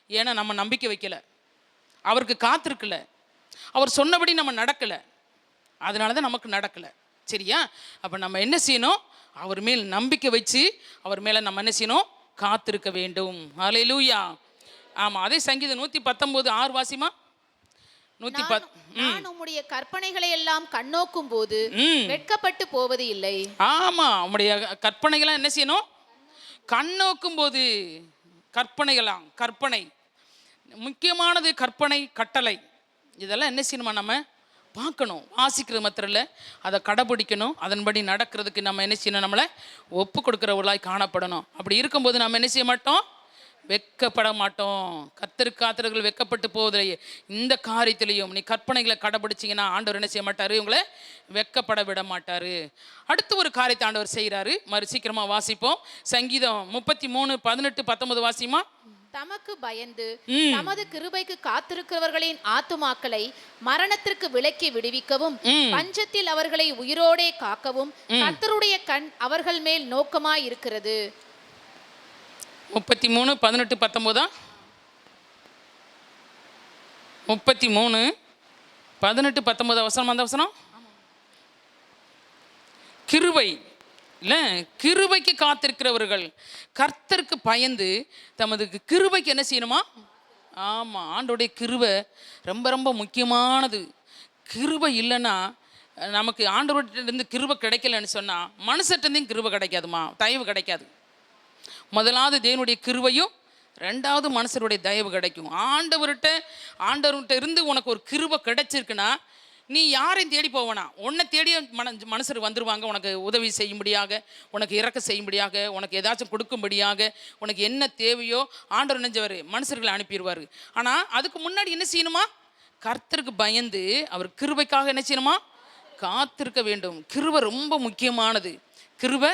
ஏன்னா நம்ம நம்பிக்கை வைக்கல, அவருக்கு காத்திருக்கல, அவர் சொன்னபடி நம்ம நடக்கலை, அதனால தான் நமக்கு நடக்கலை. சரியா? அப்போ நம்ம என்ன செய்யணும்? அவர் மேல் நம்பிக்கை வச்சு அவர் மேலே நம்ம என்ன செய்யணும்? காத்திருக்க வேண்டும். ஹல்லேலூயா. ஆமாம், அதே சங்கீதம் 119:6 வாசிமா. 110. நான் உம்முடைய கற்பனைகளை எல்லாம் கண்ணோக்கும் போது வெட்கப்பட்டு போவது இல்லை. ஆமாம், உம்முடைய கற்பனைகளாம் என்ன செய்யணும்? கண்ணோக்கும் போது. கற்பனைகளாம், கற்பனை முக்கியமானது. கற்பனை, கட்டளை, இதெல்லாம் என்ன செய்யணுமா? நம்ம பார்க்கணும். வாசிக்கிறது மாத்திரம் இல்லை, அதை கடைபிடிக்கணும். அதன்படி நடக்கிறதுக்கு நம்ம என்ன செய்யணும்? நம்மளை ஒப்பு கொடுக்குறவர்களாய் காணப்படணும். அப்படி இருக்கும்போது நம்ம என்ன செய்ய மாட்டோம்? வெட்கப்பட மாட்டோம். கர்த்தருக்கு காத்திரர்கள் வெட்கப்பட்டு போவதில்லையே. இந்த காரியத்திலையும் நீ கற்பனைகளை கடைபிடிச்சிங்கன்னா ஆண்டவர் என்ன செய்ய மாட்டார்? உங்களை வெட்கப்பட விட மாட்டார். அடுத்து ஒரு காரியத்தை ஆண்டவர் செய்கிறாரு. சீக்கிரமாக வாசிப்போம். சங்கீதம் 33:18-19 வாசிமா. தமக்கு பயந்து தமது கிருபைக்கு காத்திருக்கிறவர்களின் ஆத்துமாக்களை மரணத்திற்கு விலக்கி விடுவிக்கவும் பஞ்சத்தில் அவர்களை உயிரோடே காக்கவும் கர்த்தருடைய கண் அவர்கள் மேல் நோக்கமாய் இருக்கிறது. 33:18-19 33:18-19 வசனம். அந்த வசனம் கிருபை இல்லை, கிருபைக்கு காத்திருக்கிறவர்கள் கர்த்தருக்கு பயந்து தமது கிருபைக்கு என்ன செய்யணுமா? ஆமாம், ஆண்டோடைய கிருபை ரொம்ப ரொம்ப முக்கியமானது. கிருபை இல்லைன்னா நமக்கு ஆண்டவர்கிட்ட கிருபை கிடைக்கலன்னு சொன்னால் மனுஷர்கிட்டேருந்து கிருபை கிடைக்காதுமா, தயவு கிடைக்காது. முதலாவது தேவனுடைய கிருபையும், ரெண்டாவது மனுஷருடைய தயவு கிடைக்கும். ஆண்டவர்கிட்ட இருந்து உனக்கு ஒரு கிருபை கிடைச்சிருக்குன்னா நீ யாரையும் தேடி போவனா, உன்னை தேடிய மனுஷர் வந்துடுவாங்க. உனக்கு உதவி செய்யும்படியாக, உனக்கு இறக்க செய்யும்படியாக, உனக்கு ஏதாச்சும் கொடுக்கும்படியாக, உனக்கு என்ன தேவையோ ஆண்டவர் நினைஞ்சவர் மனுஷர்களை அனுப்பிடுவார். ஆனால் அதுக்கு முன்னாடி என்ன செய்யணுமா? கர்த்தருக்கு பயந்து அவர் கிருபைக்காக என்ன செய்யணுமா? காத்திருக்க வேண்டும். கிருபை ரொம்ப முக்கியமானது. கிருபை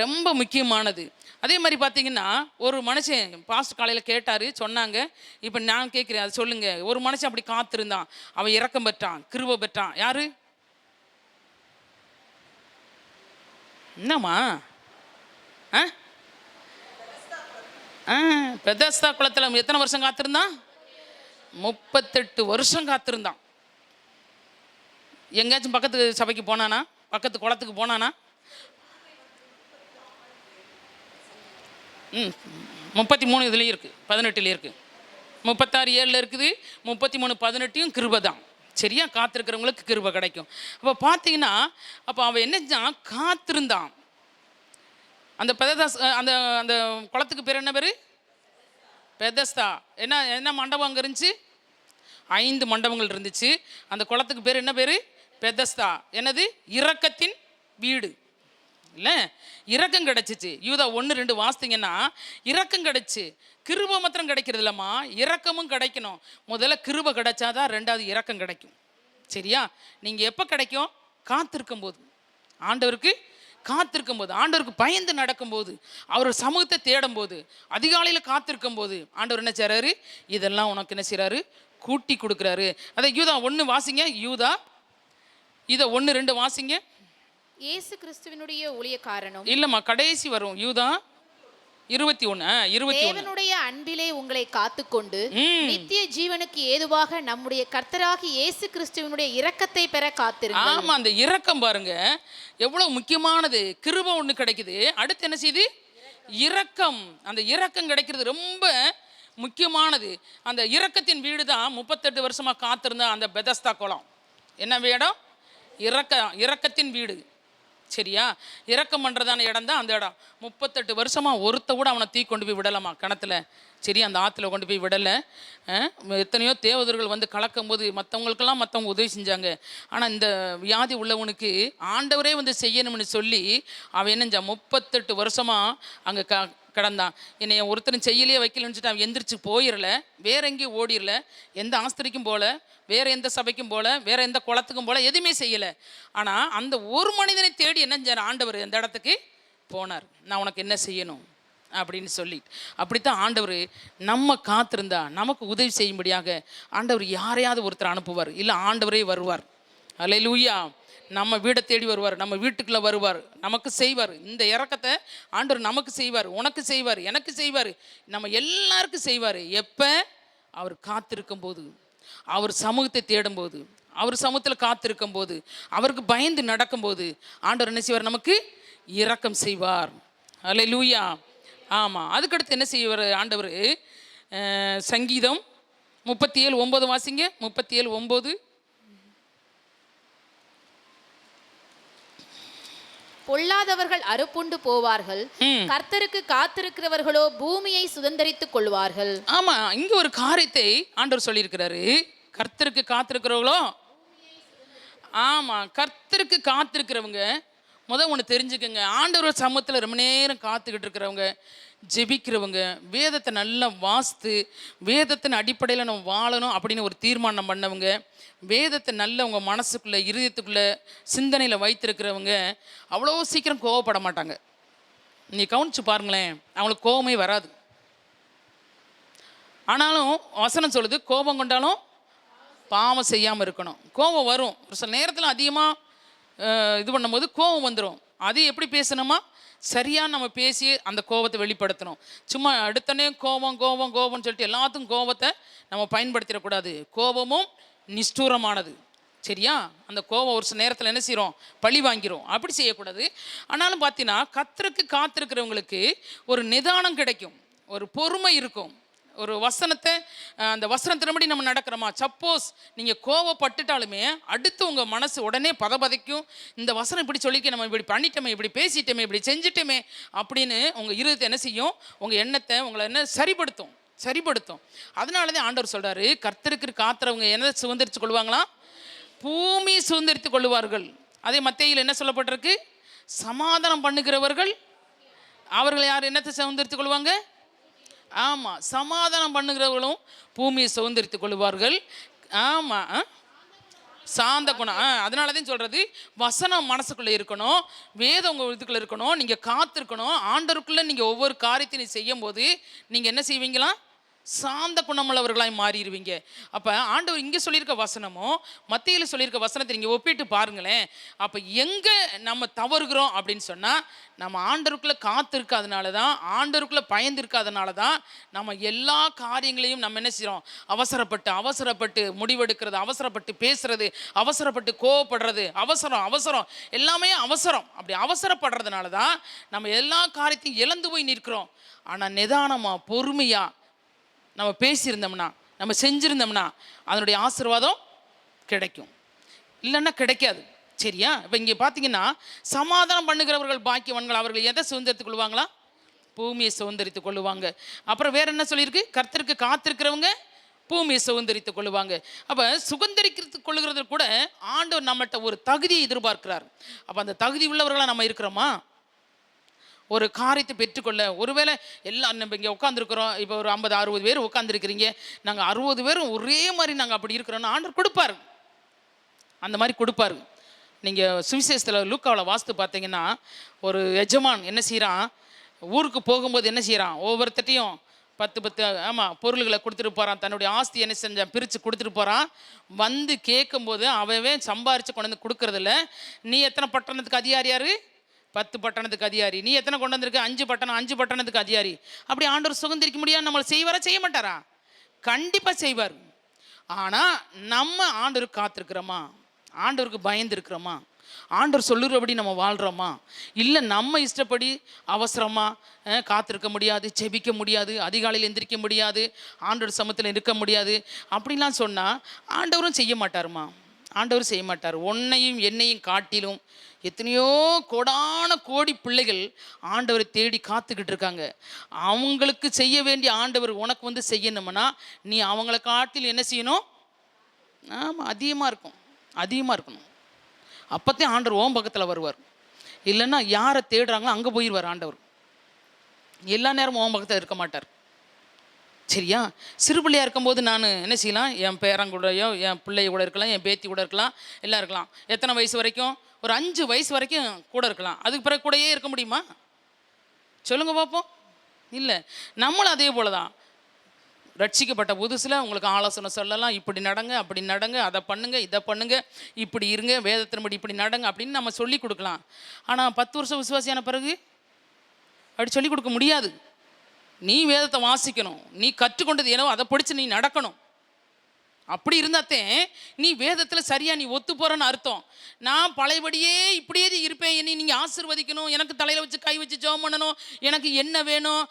ரொம்ப முக்கியமானது. அதே மாதிரி பார்த்தீங்கன்னா, ஒரு மனுஷன் பாஸ்ட் காலையில் கேட்டார், சொன்னாங்க. இப்போ நான் கேட்குறேன், அது சொல்லுங்கள். ஒரு மனுஷன் அப்படி காத்திருந்தான், அவன் இரக்கம் பெற்றான், கிருபை பெற்றான். யாரு? என்னம்மா? பெதஸ்தா குளத்தில் எத்தனை வருஷம் காத்திருந்தான்? 38 வருஷம் காத்திருந்தான். எங்கேயாச்சும் பக்கத்து சபைக்கு போனானா? பக்கத்து குளத்துக்கு போனானா? 33 இதுலேயும் இருக்குது, 18 இருக்குது, 36:7 இருக்குது, 33:18 கிருபை தான். சரியா? காத்திருக்கிறவங்களுக்கு கிருபை கிடைக்கும். அப்போ பார்த்தீங்கன்னா, அப்போ அவன் என்ன காத்திருந்தான். அந்த அந்த அந்த குளத்துக்கு பேர் என்ன பேர்? பெதஸ்தா. என்ன மண்டபம் அங்கே இருந்துச்சு? 5 மண்டபங்கள் இருந்துச்சு. அந்த குளத்துக்கு பேர் என்ன பேர்? பெதஸ்தா. என்னது? இரக்கத்தின் வீடு. இல்லை, இரக்கம் கிடைச்சிச்சு. யூதா 1:2 வாசித்தீங்கன்னா இரக்கம் கிடைச்சு. கிருபை மாத்திரம் கிடைக்கிறது இல்லைம்மா, இரக்கமும் கிடைக்கணும். முதல்ல கிருபை கிடைச்சாதான் ரெண்டாவது இரக்கம் கிடைக்கும். சரியா? நீங்கள் எப்போ கிடைக்கும்? காத்திருக்கும் போது, ஆண்டவருக்கு காத்திருக்கும் போது, ஆண்டவருக்கு பயந்து நடக்கும்போது, அவர் சமூகத்தை தேடும் போது, அதிகாலையில் காத்திருக்கும் போது ஆண்டவர் என்ன செய்கிறாரு? இதெல்லாம் உனக்கு என்ன செய்கிறாரு? கூட்டி கொடுக்குறாரு. அதை யூதா 1 வாசிங்க. யூதா இதை 1:2 வாசிங்க. இயேசு கிறிஸ்துவினுடைய ஊழியக்காரனும் இல்லம்மா, கடைசி வரும். யூதா 21. தேவனுடைய அன்பிலே உங்களை காத்துக்கொண்டு நித்திய ஜீவனுக்கு ஏதுவாக நம்முடைய கர்த்தராகிய இயேசு கிறிஸ்துவினுடைய இரக்கத்தை பெற காத்திருங்கள். ஆமா, அந்த இரக்கம் பாருங்க எவ்வளவு முக்கியமானது. கிருபை ஒண்ணு கிடைக்குது, அடுத்து என்ன செய்யுது? இரக்கம். அந்த இரக்கம் கிடைக்கிறது ரொம்ப முக்கியமானது. அந்த இரக்கத்தின் வீடு தான் 38 வருஷமா காத்திருந்த அந்த பெதஸ்தா குளம். என்ன இடம்? இரக்கத்தின் வீடு. சரியா? இரக்கம் பண்ணுறதான இடம் தான் அந்த இடம். 38 வருஷமாக ஒருத்த கூட அவனை தூக்கி கொண்டு போய் விடலாமா கிணத்துல? சரி, அந்த ஆற்றுல கொண்டு போய் விடலை. எத்தனையோ தேவதர்கள் வந்து கலக்கும்போது மற்றவங்களுக்கெல்லாம் மற்றவங்க உதவி செஞ்சாங்க. ஆனால் இந்த வியாதி உள்ளவனுக்கு ஆண்டவரே வந்து செய்யணும்னு சொல்லி அவன் என்னஞ்சா 38 வருஷமாக அங்கே கிடந்தான். என்னை ஒருத்தரும் செய்யலையே வைக்கலன்னு சொல்லிட்டு அவன் எந்திரிச்சு போயிடல, வேற எங்கேயும் ஓடிடல, எந்த ஆஸ்திரிக்கும் போல, வேற எந்த சபைக்கும் போல, வேற எந்த குளத்துக்கும் போல, எதுவுமே செய்யலை. ஆனால் அந்த ஒரு மனிதனை தேடி என்ன செஞ்சார் ஆண்டவர்? அந்த இடத்துக்கு போனார். நான் உனக்கு என்ன செய்யணும் அப்படின்னு சொல்லிட்டு. அப்படித்தான் ஆண்டவர் நம்ம காத்திருந்தா நமக்கு உதவி செய்யும்படியாக ஆண்டவர் யாரையாவது ஒருத்தர் அனுப்புவார், இல்லை ஆண்டவரே வருவார். அல்லேலூயா. நம்ம வீடை தேடி வருவார், நம்ம வீட்டுக்குள்ளே வருவார், நமக்கு செய்வார். இந்த இரக்கத்தை ஆண்டவர் நமக்கு செய்வார், உனக்கு செய்வார், எனக்கு செய்வார், நம்ம எல்லாருக்கும் செய்வார். எப்போ? அவர் காத்திருக்கும் போது, அவர் சமூகத்தை தேடும்போது, அவர் சமூகத்தில் காத்திருக்கும் போது, அவருக்கு பயந்து நடக்கும்போது ஆண்டவர் என்ன செய்வார்? நமக்கு இரக்கம் செய்வார். அல்லேலூயா. ஆமாம். அதுக்கடுத்து என்ன செய்வார் ஆண்டவர்? சங்கீதம் 37:9 வாசிங்க. 37:9. பொல்லாதவர்கள் அறுப்புண்டு போவார்கள், கர்த்தருக்கு காத்திருக்கிறவர்களோ பூமியை சுதந்தரித்துக் கொள்வார்கள். ஆமா, இங்க ஒரு காரியத்தை ஆண்டவர் சொல்லியிருக்கிறாரு. கர்த்தருக்கு காத்திருக்கிறவங்களோ, ஆமா, கர்த்தருக்கு காத்திருக்கிறவங்க ஒன்று தெரிஞ்சுக்கங்க. ஆண்டவர் சமூகத்தில் ரொம்ப நேரம் காத்துக்கிட்டு இருக்கிறவங்க, ஜெபிக்கிறவங்க, வேதத்தை நல்லா வாசித்து வேதத்தின் அடிப்படையில் நம்ம வாழணும் அப்படின்னு ஒரு தீர்மானம் பண்ணவங்க, வேதத்தை நல்ல உங்கள் மனசுக்குள்ளே இருதயத்துக்குள்ளே சிந்தனையில் வைத்திருக்கிறவங்க அவ்வளோ சீக்கிரம் கோவப்பட மாட்டாங்க. நீ கவனிச்சு பாருங்களேன், அவங்களுக்கு கோபமே வராது. ஆனாலும் வசனம் சொல்லுது, கோபம் கொண்டாலும் பாவம் செய்யாமல் இருக்கணும். கோபம் வரும், ஒரு சில நேரத்தில் அதிகமாக இது பண்ணும்போது கோபம் வந்துடும். அது எப்படி பேசணுமா? சரியாக நம்ம பேசி அந்த கோபத்தை வெளிப்படுத்தணும். சும்மா அடுத்தனே கோபம் கோபம் கோபம்னு சொல்லிட்டு எல்லாத்துக்கும் கோபத்தை நம்ம பயன்படுத்திடக்கூடாது. கோபமும் நிஷ்டூரமானது, சரியா? அந்த கோபம் ஒரு சில நேரத்தில் என்ன செய்கிறோம்? பழி வாங்கிறோம். அப்படி செய்யக்கூடாது. ஆனாலும் பார்த்தீங்கன்னா கர்த்தருக்கு காத்திருக்கிறவங்களுக்கு ஒரு நிதானம் கிடைக்கும், ஒரு பொறுமை இருக்கும். ஒரு வசனத்தை, அந்த வசனத்தின்படி நம்ம நடக்கிறோமா? சப்போஸ் நீங்கள் கோவப்பட்டுட்டாலுமே அடுத்து உங்கள் மனசு உடனே பதபதைக்கும். இந்த வசனம் இப்படி சொல்லிக்க, நம்ம இப்படி பண்ணிட்டோமே, இப்படி பேசிட்டோமே, இப்படி செஞ்சிட்டோமே அப்படின்னு உங்கள் இருதயத்தை என்ன செய்யும்? உங்கள் எண்ணத்தை உங்களை என்ன சரிப்படுத்தும். அதனால தான் ஆண்டவர் சொல்கிறாரு, கர்த்தருக்கு காத்துறவங்க என்ன சுதந்திரித்து கொள்வாங்களாம்? பூமி சுதந்திரித்து கொள்வார்கள். அதே மத்தேயுல என்ன சொல்லப்பட்டிருக்கு? சமாதானம் பண்ணுகிறவர்கள் அவர்கள் யார்? என்னத்தை சுதந்திரித்து கொள்வாங்க? ஆமாம், சமாதானம் பண்ணுகிறவர்களும் பூமியை சுதந்திரித்துக் கொள்வார்கள். ஆமாம், சாந்த குணம். அதனால தான் சொல்கிறது, வசனம் மனசுக்குள்ளே இருக்கணும், வேதம் உங்கள் இதுக்குள்ளே இருக்கணும், நீங்கள் காத்திருக்கணும். ஆண்டவருக்குள்ளே நீங்கள் ஒவ்வொரு காரியத்தையும் செய்யும் போது நீங்கள் என்ன செய்வீங்களா? சாந்த குணமுள்ளவர்களாய் மாறிடுவீங்க. அப்போ ஆண்டவர் இங்கே சொல்லியிருக்க வசனமும் மத்தியில் சொல்லியிருக்க வசனத்தை நீங்கள் ஒப்பிட்டு பாருங்களேன். அப்போ எங்கே நம்ம தவறுகிறோம் அப்படின்னு சொன்னால், நம்ம ஆண்டவருக்குள்ளே காத்திருக்காதனால தான், ஆண்டவருக்குள்ளே பயந்து இருக்காதனால தான் நம்ம எல்லா காரியங்களையும் நம்ம என்ன செய்கிறோம்? அவசரப்பட்டு முடிவெடுக்கிறது, அவசரப்பட்டு பேசுறது, அவசரப்பட்டு கோவப்படுறது, அவசரம் எல்லாமே அவசரம். அப்படி அவசரப்படுறதுனால தான் நம்ம எல்லா காரியத்தையும் இழந்து போய் நிற்கிறோம். ஆனால் நிதானமாக பொறுமையாக நம்ம பேசியிருந்தோம்னா, நம்ம செஞ்சுருந்தோம்னா அதனுடைய ஆசீர்வாதம் கிடைக்கும், இல்லைன்னா கிடைக்காது. சரியா? இப்போ இங்கே பார்த்தீங்கன்னா, சமாதானம் பண்ணுகிறவர்கள் பாக்கியவான்கள், அவர்கள் எதை சுதந்திரித்துக் கொள்வாங்களா? பூமியை சுதந்திரித்துக் கொள்ளுவாங்க. அப்புறம் வேற என்ன சொல்லியிருக்கு? கர்த்தருக்கு காத்திருக்கிறவங்க பூமியை சுதந்திரித்துக் கொள்ளுவாங்க. அப்போ சுதந்திரித்து கொள்ளுகிறது கூட ஆண்டவர் நம்மகிட்ட ஒரு தகுதியை எதிர்பார்க்கிறார். அப்போ அந்த தகுதி உள்ளவர்களாக நம்ம இருக்கிறோமா? ஒரு காரியத்தை பெற்றுக்கொள்ள, ஒருவேளை எல்லாம் நம்ம இங்கே உட்காந்துருக்குறோம், இப்போ ஒரு 50-60 பேர் உட்காந்துருக்கிறீங்க, நாங்கள் 60 பேரும் ஒரே மாதிரி நாங்கள் அப்படி இருக்கிறோன்னு ஆண்டவர் கொடுப்பாரு, அந்த மாதிரி கொடுப்பாரு. நீங்கள் சுவிசேஷத்தில் லூக்காவில் வாஸ்து பார்த்தீங்கன்னா, ஒரு எஜமான் என்ன செய்கிறான்? ஊருக்கு போகும்போது என்ன செய்கிறான்? ஒவ்வொருத்தட்டையும் 10 ஆமாம் பொருள்களை கொடுத்துட்டு போகிறான். தன்னுடைய ஆஸ்தி என்ன செஞ்சான்? பிரித்து கொடுத்துட்டு போகிறான். வந்து கேட்கும்போது அவன் சம்பாரித்து கொண்டு வந்து கொடுக்குறதில்ல. நீ எத்தனை பட்டணத்துக்கு அதிகாரியாரு? 10 பட்டணத்துக்கு அதிகாரி. நீ எத்தனை கொண்டு வந்திருக்க? 5 பட்டணம், 5 பட்டணத்துக்கு அதிகாரி. அப்படி ஆண்டவர் சுதந்திரிக்க முடியாது நம்மளை செய்வாரா? செய்ய மாட்டாரா? கண்டிப்பாக செய்வார். ஆனால் நம்ம ஆண்டவருக்கு காத்திருக்கிறோமா? ஆண்டவருக்கு பயந்து இருக்கிறோமா? ஆண்டவர் சொல்லுறபடி நம்ம வாழ்கிறோமா? இல்லை நம்ம இஷ்டப்படி அவசரமாக காத்திருக்க முடியாது, ஜெபிக்க முடியாது, அதிகாலையில் எந்திரிக்க முடியாது, ஆண்டவர் சமூகத்தில் இருக்க முடியாது அப்படிலாம் சொன்னால் ஆண்டவரும் செய்ய மாட்டாருமா? ஆண்டவர் செய்ய மாட்டார். உன்னையும் என்னையும் காட்டிலும் எத்தனையோ கோடான கோடி பிள்ளைகள் ஆண்டவரை தேடி காத்துக்கிட்டு இருக்காங்க. அவங்களுக்கு செய்ய வேண்டிய ஆண்டவர் உனக்கு வந்து செய்யணும்னா நீ அவங்கள காட்டில் என்ன செய்யணும்? ஆமாம், அதிகமாக இருக்கும், அதிகமாக இருக்கணும். அப்போத்தான் ஆண்டவர் ஓம் பக்கத்தில் வருவார். இல்லைன்னா யாரை தேடுறாங்களோ அங்கே போயிடுவார் ஆண்டவர். எல்லா நேரமும் ஓம் பக்கத்தில் இருக்க மாட்டார். சரியா? சிறு பிள்ளையாக இருக்கும்போது நான் என்ன செய்யலாம்? என் பேரன் கூடயோ என் பிள்ளை கூட இருக்கலாம், என் பேத்தி கூட இருக்கலாம், எல்லாம் இருக்கலாம். எத்தனை வயசு வரைக்கும்? ஒரு 5 வயசு வரைக்கும் கூட இருக்கலாம். அதுக்கு பிறகு கூடயே இருக்க முடியுமா? சொல்லுங்க பார்ப்போம். இல்லை. நம்மளும் அதே போல தான். ரட்சிக்கப்பட்ட புதுசில் உங்களுக்கு ஆலோசனை சொல்லலாம், இப்படி நடங்க, அப்படி நடங்க, அதை பண்ணுங்க, இதை பண்ணுங்க, இப்படி இருங்க, வேதத்தின்படி இப்படி நடங்க அப்படின்னு நம்ம சொல்லி கொடுக்கலாம். ஆனால் 10 வருஷம் விசுவாசியான பிறகு அப்படி சொல்லி கொடுக்க முடியாது. நீ வேதத்தை வாசிக்கணும், நீ கற்றுக்கொண்டது ஏனோ அதை படித்து நீ நடக்கணும். அப்படி இருந்தாத்தே நீ வேதத்தில் சரியாக நீ ஒத்து போகிறன்னு அர்த்தம். நான் பழையபடியே இப்படியே இருப்பேன், என்னை நீங்கள் ஆசீர்வதிக்கணும், எனக்கு தலையில் வச்சு கை வச்சு ஜெபம் பண்ணணும், எனக்கு என்ன வேணும்,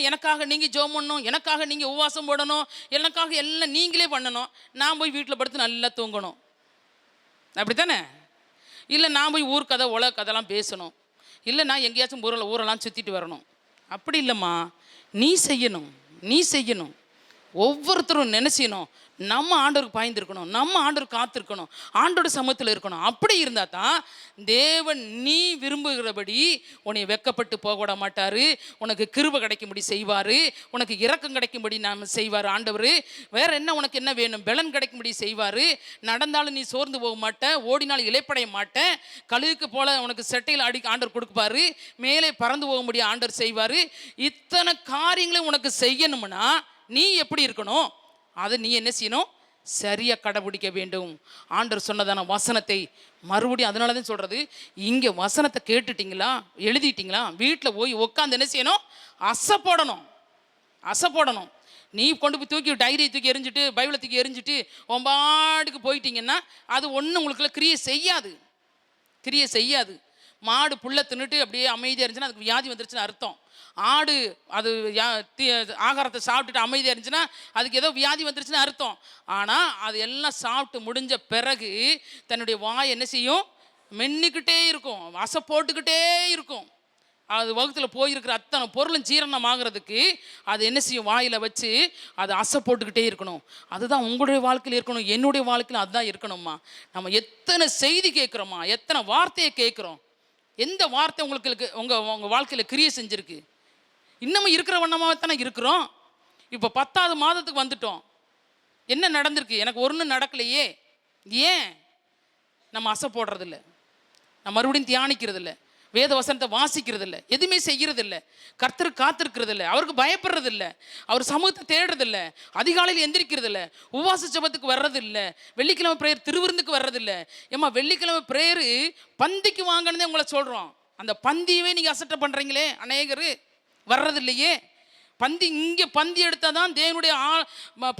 எனக்காக நீங்கள் ஜெபம் பண்ணணும், எனக்காக நீங்கள் உபவாசம் போடணும், எனக்காக எல்லாம் நீங்களே பண்ணணும், நான் போய் வீட்டில் படுத்து நல்லா தூங்கணும், அப்படி தானே? இல்லை நான் போய் ஊர் கதை உலக கதைலாம் பேசணும், இல்லை நான் எங்கேயாச்சும் ஊரெல்லாம் சுற்றிட்டு வரணும். அப்படி இல்லைம்மா, நீ செய்யணும், நீ செய்யணும். ஒவ்வொருத்தரும் நினைச்சணும் நம்ம ஆண்டவருக்கு பாய்ந்திருக்கணும், நம்ம ஆண்டவருக்கு காத்திருக்கணும், ஆண்டோட சமூகத்தில் இருக்கணும். அப்படி இருந்தால் தான் தேவன் நீ விரும்புகிறபடி உன்னை வெக்கப்பட்டு போக விட மாட்டார், உனக்கு கிருபை கிடைக்கும்படி செய்வார், உனக்கு இரக்கம் கிடைக்கும்படி நாம் செய்வார் ஆண்டவர். வேற என்ன உனக்கு என்ன வேணும்? பலன் கிடைக்கும்படி செய்வார். நடந்தாலும் நீ சோர்ந்து போக மாட்ட, ஓடினாலும் இளைப்படைய மாட்டேன், கழுகுக்கு போல உனக்கு செட்டையில் அடி ஆண்டவர் கொடுப்பாரு, மேலே பறந்து போக முடியும் ஆண்டவர் செய்வார். இத்தனை காரியங்களும் உனக்கு செய்யணும்னா நீ எப்படி இருக்கணும்? அதை நீ என்ன செய்யணும்? சரியாக கடைபிடிக்க வேண்டும். ஆண்டவர் சொன்னதான வசனத்தை மறுபடியும், அதனால தான் சொல்கிறது, இங்கே வசனத்தை கேட்டுட்டிங்களா, எழுதிட்டிங்களா, வீட்டில் போய் உட்காந்து என்ன செய்யணும்? அசை போடணும். நீ கொண்டு போய் தூக்கி டைரியை தூக்கி எரிஞ்சிட்டு பைபிளை தூக்கி எரிஞ்சிட்டு ஒம்பாட்டுக்கு போயிட்டீங்கன்னா அது ஒன்றும் உங்களுக்குள்ள கிரியை செய்யாது. மாடு புல்லை தின்னுட்டு அப்படியே அமைதியாக இருந்துச்சுன்னா அதுக்கு வியாதி வந்துருச்சுன்னு அர்த்தம். ஆடு அது ஆகாரத்தை சாப்பிட்டுட்டு அமைதியாக இருந்துச்சுன்னா அதுக்கு ஏதோ வியாதி வந்துருச்சுன்னு அர்த்தம். ஆனால் அது எல்லாம் சாப்பிட்டு முடிஞ்ச பிறகு தன்னுடைய வாயை என்ன செய்யும்? மென்னிக்கிட்டே இருக்கும், அசை போட்டுக்கிட்டே இருக்கும். அது வகுத்தில் போயிருக்கிற அத்தனை பொருளும் ஜீரணம் ஆகிறதுக்கு அது என்ன செய்யும்? வாயில் வச்சு அது அசை போட்டுக்கிட்டே இருக்கணும். அதுதான் உங்களுடைய வாழ்க்கையில் இருக்கணும், என்னுடைய வாழ்க்கையில் அதுதான் இருக்கணும்மா. நம்ம எத்தனை செய்தி கேட்குறோம்மா, எத்தனை வார்த்தையை கேட்குறோம், எந்த வார்த்தை உங்களுக்கு உங்கள் வாழ்க்கையில் கிரியை செஞ்சுருக்கு? இன்னமும் இருக்கிற வண்ணமாக தானே இருக்கிறோம். இப்போ 10வது மாதத்துக்கு வந்துட்டோம். என்ன நடந்திருக்கு? எனக்கு ஒன்றும் நடக்கலையே. ஏன்? நம்ம அசை போடுறதில்ல, நம்ம மறுபடியும் தியானிக்கிறதில்ல, வேத வசனத்தை வாசிக்கிறதில்ல, எதுவுமே செய்கிறதில்ல, கர்த்தருக்கு காத்திருக்கிறதில்ல, அவருக்கு பயப்படுறதில்ல, அவர் சமூகத்தை தேடுறதில்ல, அதிகாலையில் எந்திரிக்கிறதில்ல, உபவாச ஜெபத்துக்கு வர்றதில்ல, வெள்ளிக்கிழமை பிரேயர் திருவிருந்துக்கு வர்றதில்ல. ஏம்மா, வெள்ளிக்கிழமை பிரேயரு பந்திக்கு வாங்கணுதே உங்களை சொல்கிறோம். அந்த பந்தியவே நீங்கள் அசட்டை பண்ணுறீங்களே, அநேகர் வர்றதில்லையே. இங்கே பந்தி எடுத்தால் தான் தேவனுடைய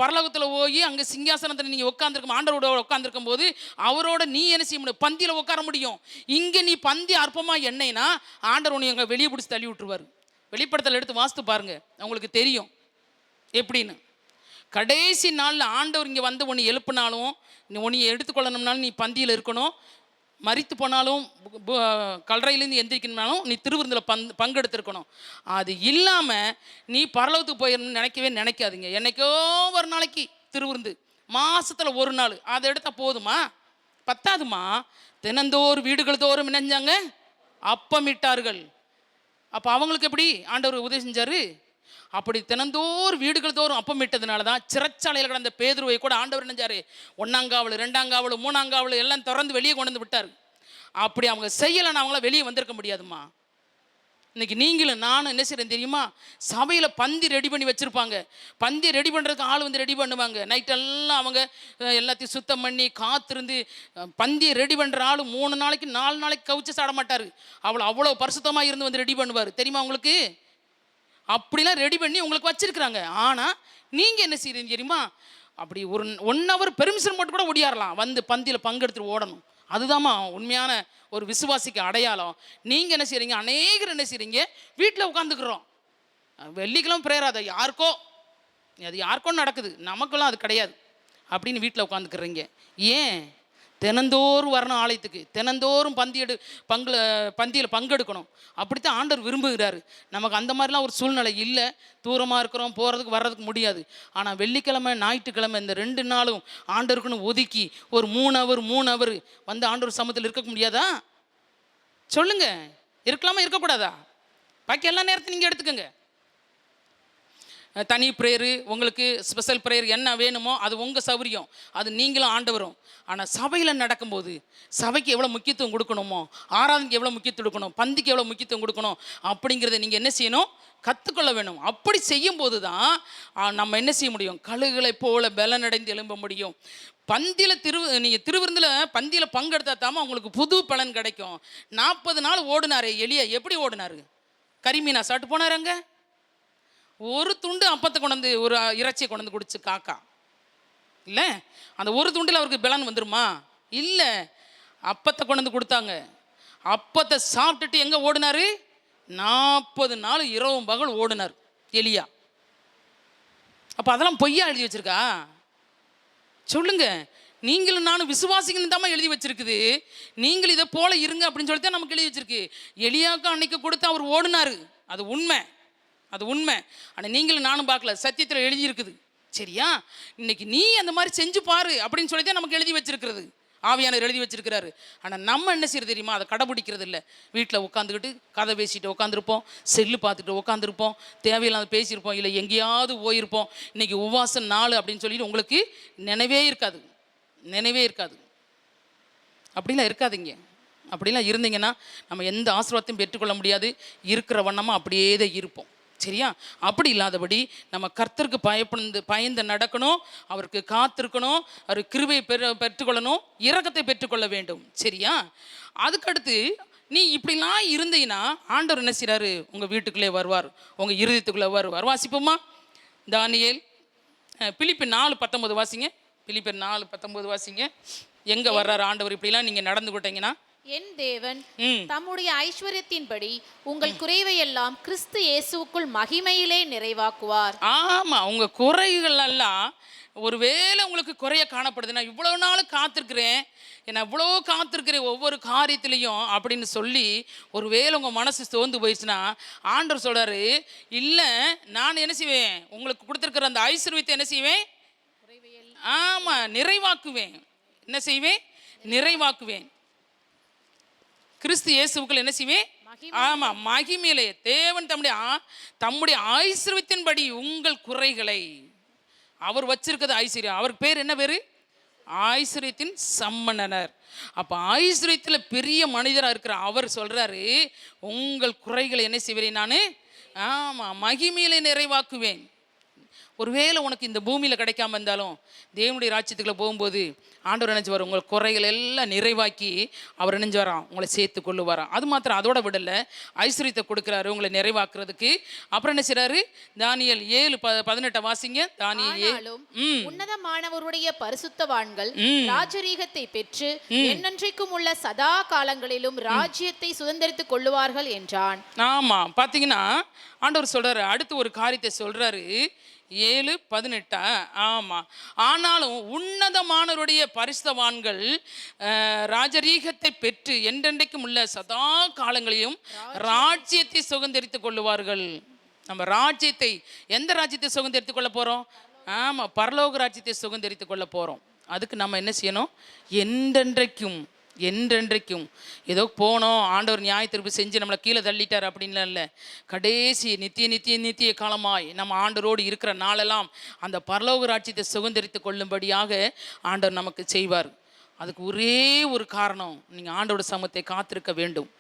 பரலோகத்தில் போய் அங்கே சிங்காசனத்தில் நீங்கள் உட்காந்துருக்கும் ஆண்டவரோட உட்காந்துருக்கும் போது அவரோட நீ என்ன செய்ய முடியும்? பந்தியில் உட்கார முடியும். இங்கே நீ பந்தி அற்பமாக எண்ணெய்னா ஆண்டவர் உன்னை அங்கே வெளியே பிடிச்சி தள்ளி விட்டுருவார். வெளிப்படத்தில் எடுத்து வாசித்து பாருங்க, உங்களுக்கு தெரியும் எப்படின்னு. கடைசி நாளில் ஆண்டவர் இங்கே வந்து உன்னை எழுப்பினாலும் உன்னை எடுத்துக்கொள்ளணும்னாலும் நீ பந்தியில் இருக்கணும். மரித்து போனாலும் கல்லறையிலேருந்து எந்திரிக்கணும்னாலும் நீ திருவிருந்தில் பங்கெடுத்துருக்கணும். அது இல்லாமல் நீ பரலோகத்துக்கு போயிடணும்னு நினைக்காதீங்க. என்னைக்கோ ஒரு நாளைக்கு திருவிருந்து, மாதத்தில் ஒரு நாள், அதை எடுத்தால் போதுமா? பத்தாதுமா. தினந்தோறும் வீடுகள் தோறும் நினைஞ்சாங்க அப்பமிட்டார்கள். அப்போ அவங்களுக்கு எப்படி ஆண்டவர் உதவி செஞ்சார்? அப்படி தினந்தோறும் வீடுகள் தோறும் அப்பமிட்டதுனால தான் சிறைச்சாலையில் கிடந்த பேதுருவை கூட ஆண்டவர் நினைஞ்சாரு, 1ஆம் காவல் 2ஆம் காவல் 3ஆம் காவல் எல்லாம் திறந்து வெளியே கொண்டு வந்து விட்டார். அப்படி அவங்க செய்யலைன்னா அவங்கள வெளியே வந்திருக்க முடியாதுமா. இன்னைக்கு நீங்களும் நானும் என்ன செய்யறேன் தெரியுமா? சபையில் பந்தி ரெடி பண்ணி வச்சுருப்பாங்க. பந்தி ரெடி பண்ணுறதுக்கு ஆள் வந்து ரெடி பண்ணுவாங்க. நைட்டெல்லாம் அவங்க எல்லாத்தையும் சுத்தம் பண்ணி காத்திருந்து பந்தியை ரெடி பண்ணுற ஆள் 3 நாளைக்கு 4 நாளைக்கு கவுச்சு சாட மாட்டார். அவ்வளோ பரிசுத்தமாக இருந்து வந்து ரெடி பண்ணுவார். தெரியுமா உங்களுக்கு? அப்படிலாம் ரெடி பண்ணி உங்களுக்கு வச்சிருக்கிறாங்க. ஆனால் நீங்கள் என்ன செய்கிறீங்க தெரியுமா? அப்படி ஒரு 1 hour பெர்மிஷன் போட்டு கூட ஓடியாரலாம், வந்து பந்தியில் பங்கெடுத்துட்டு ஓடணும். அதுதாம்மா உண்மையான ஒரு விசுவாசிக்கு அடையாளம். நீங்கள் என்ன செய்கிறீங்க? அநேகர் என்ன செய்கிறீங்க? வீட்டில் உட்காந்துக்கிறோம். வெள்ளிக்கிழமை பிரேயர் அது யாருக்கோ நடக்குது, நமக்கெல்லாம் அது கிடையாது அப்படின்னு வீட்டில் உட்காந்துக்கிறீங்க. ஏன்? தினந்தோறும் வரணும் ஆலயத்துக்கு, தினந்தோறும் பந்தியில் பங்கெடுக்கணும். அப்படித்தான் ஆண்டவர் விரும்புகிறாரு. நமக்கு அந்த மாதிரிலாம் ஒரு சூழ்நிலை இல்லை, தூரமாக இருக்கிறோம், போகிறதுக்கு வர்றதுக்கு முடியாது. ஆனால் வெள்ளிக்கிழமை ஞாயிற்றுக்கிழமை இந்த 2 நாளும் ஆண்டவருக்குன்னு ஒதுக்கி ஒரு 3 ஹவர் வந்து ஆண்டவர் சமூகத்தில் இருக்க முடியாதா? சொல்லுங்க, இருக்கலாமா இருக்கக்கூடாதா? பாக்கி எல்லா நேரத்தையும் நீங்கள் எடுத்துக்கோங்க. தனி ப்ரேயரு, உங்களுக்கு ஸ்பெஷல் ப்ரேயர் என்ன வேணுமோ அது உங்கள் சௌகரியம், அது நீங்களும் ஆண்டவரும். ஆனால் சபையில் நடக்கும்போது சபைக்கு எவ்வளோ முக்கியத்துவம் கொடுக்கணுமோ, ஆராதனைக்கு எவ்வளோ முக்கியத்துவம் கொடுக்கணும், பந்திக்கு எவ்வளோ முக்கியத்துவம் கொடுக்கணும் அப்படிங்கிறத நீங்கள் என்ன செய்யணும்? கற்றுக்கொள்ள வேணும். அப்படி செய்யும்போது தான் நம்ம என்ன செய்ய முடியும்? கழுகுகளை போல பலனடைந்து எழும்ப முடியும். பந்தியில் நீங்கள் திருவிருந்தில் பந்தியில் பங்கெடுத்தா தாம உங்களுக்கு புது பலன் கிடைக்கும். 40 நாள் ஓடினாரு எலியா. எப்படி ஓடினாரு? கரிமீனா சாப்பிட்டு போனாருங்க. ஒரு துண்டு அப்பத்தை கொண்டு ஒரு இறைச்சியை கொண்டு குடிச்சு காக்கா இல்லை, அந்த ஒரு துண்டில் அவருக்கு பலன் வந்துருமா? இல்லை, அப்பத்தை கொண்டு கொடுத்தாங்க. அப்பத்தை சாப்பிட்டுட்டு எங்கே ஓடினாரு? 40 நாள் இரவும் பகல் ஓடினார் எலியா. அப்போ அதெல்லாம் பொய்யா எழுதி வச்சிருக்கா? சொல்லுங்க. நீங்களும் நானும் விசுவாசிக்கணும் தான் எழுதி வச்சிருக்குது. நீங்கள் இதை போல இருங்க அப்படின்னு சொல்லிட்டு தான் நமக்கு எழுதி வச்சிருக்கு. எலியாவுக்கு அன்னைக்கு கொடுத்து அவர் ஓடினாரு, அது உண்மை, அது உண்மை. ஆனால் நீங்களும் நானும் பார்க்கல, சத்தியத்தில் எழுதி இருக்குது. சரியா? இன்னைக்கு நீ அந்த மாதிரி செஞ்சு பாரு அப்படின்னு சொல்லி தான் நமக்கு எழுதி வச்சிருக்கிறது, ஆவியானவர் எழுதி வச்சிருக்கிறாரு. ஆனால் நம்ம என்ன செய்யறது தெரியுமா? அதை கடைபிடிக்கிறது இல்லை. வீட்டில் உட்காந்துக்கிட்டு கதை பேசிட்டு உட்காந்துருப்போம், செல்லு பார்த்துட்டு உட்காந்துருப்போம், தேவையில்லாத பேசியிருப்போம், இல்லை எங்கேயாவது போயிருப்போம். இன்னைக்கு உபவாச நாள் அப்படின்னு சொல்லிட்டு உங்களுக்கு நினைவே இருக்காது. அப்படிலாம் இருக்காதீங்க. அப்படிலாம் இருந்தீங்கன்னா நம்ம எந்த ஆசீர்வாதத்தையும் பெற்றுக்கொள்ள முடியாது. இருக்கிற வண்ணமாக அப்படியே தான் இருப்போம். சரியா? அப்படி இல்லாதபடி நம்ம கர்த்தருக்கு பயந்து நடக்கணும், அவருக்கு காத்திருக்கணும், அவர் கிருபையை பெற்றுக்கொள்ளணும், இரக்கத்தை பெற்றுக்கொள்ள வேண்டும். சரியா? அதுக்கடுத்து நீ இப்படிலாம் இருந்தீங்கன்னா ஆண்டவர் என்ன செய்கிறாரு? உங்கள் வீட்டுக்குள்ளே வருவார், உங்கள் இருதயத்துக்குள்ளே வருவார். வாசிப்போமா? தானியேல் பிலிப்பியர் 4:19 வாசிங்க. பிலிப்பியர் 4:19 வாசிங்க. எங்கே வர்றாரு ஆண்டவர்? இப்படிலாம் நீங்கள் நடந்துக்கிட்டீங்கன்னா என் தேவன் தம்முடைய ஐஸ்வர்யத்தின்படி உங்கள் குறைவை எல்லாம் கிறிஸ்து இயேசுவுக்குள் மகிமையிலே நிறைவாக்குவார். ஆமா, உங்க குறைகள் எல்லாம் ஒருவேளை உங்களுக்கு குறைய காணப்படுது, நான் இவ்வளவு நாள் காத்திருக்கிறேன், நான் இவ்வளோ காத்திருக்கிறேன் ஒவ்வொரு காரியத்திலையும் அப்படின்னு சொல்லி ஒருவேளை உங்க மனசு சோர்ந்து போயிடுச்சுன்னா ஆண்டவர் சொல்றாரு, இல்லை நான் என்ன செய்வேன்? உங்களுக்கு கொடுத்துருக்கிற அந்த ஐஸ்வர்யத்தை என்ன செய்வேன்? ஆமா, நிறைவாக்குவேன். என்ன செய்வேன்? நிறைவாக்குவேன். கிறிஸ்து இயேசுவுக்குள் என்ன செய்வேன்? ஆமா, மகிமையிலே தேவன் தம்முடைய ஐஸ்வர்யத்தின்படி உங்கள் குறைகளை, அவர் வச்சிருக்கிறது ஐஸ்வர்யம். அவருக்கு பேர் என்ன பேரு? ஐஸ்வர்யத்தின் சம்மனனர். அப்ப ஐஸ்வர்யத்தில் பெரிய மனிதராக இருக்கிற அவர் சொல்றாரு, உங்கள் குறைகளை என்ன செய்வேன்? நான் ஆமா மகிமையிலே நிறைவாக்குவேன். ஒருவேளை உனக்கு இந்த பூமியில் கிடைக்காம இருந்தாலும் தேவனுடைய ராஜ்யத்துக்குள்ள போகும்போது ஆண்டவர் நினைச்சுவார், உங்கள் குறைகள் எல்லாம் நிறைவாக்கி அவர் நினைஞ்சுவாராம், உங்களை சேர்த்து கொள்ளுவாராம். அது மாத்திரம் அதோட விடலை, ஐஸ்வர்யத்தை கொடுக்குறாரு உங்களை நிறைவாக்குறதுக்கு. அப்புறம் என்ன செய்றாரு? தானியேல் 7:18 வாசிங்க. தானியேல் உன்னதமானவருடைய பரிசுத்தவான்கள் ராஜரீகத்தை பெற்று என்னென்றைக்கும் உள்ள சதா காலங்களிலும் ராஜ்யத்தை சுதந்திரித்துக் கொள்ளுவார்கள் என்றான். ஆமா, பாத்தீங்கன்னா ஆண்டவர் சொல்றாரு, அடுத்து ஒரு காரியத்தை சொல்றாரு. 7:18. ஆமா, ஆனாலும் உன்னதமானவருடைய பரிசுத்தவான்கள் ராஜரீகத்தை பெற்று என்றென்றைக்கும் உள்ள சதா காலங்களையும் ராஜ்யத்தை சுதந்திரித்துக் கொள்ளுவார்கள். நம்ம ராஜ்யத்தை, எந்த ராஜ்யத்தை சுதந்திரித்துக் கொள்ள போறோம்? ஆமா, பரலோக ராஜ்யத்தை சுதந்திரித்துக் கொள்ள போறோம். அதுக்கு நம்ம என்ன செய்யணும்? என்றென்றைக்கும் ஏதோ போனோம், ஆண்டவர் நியாய தீர்ப்பு செஞ்சு நம்மளை கீழே தள்ளிட்டார் அப்படின்லாம் இல்லை. கடைசி நித்திய காலமாய் நம்ம ஆண்டவரோடு இருக்கிற நாளெல்லாம் அந்த பரலோக ராஜ்யத்தை சுதந்திரித்து கொள்ளும்படியாக ஆண்டவர் நமக்கு செய்வார். அதுக்கு ஒரே ஒரு காரணம், நீங்கள் ஆண்டவரோட சமூகத்தை காத்திருக்க வேண்டும்.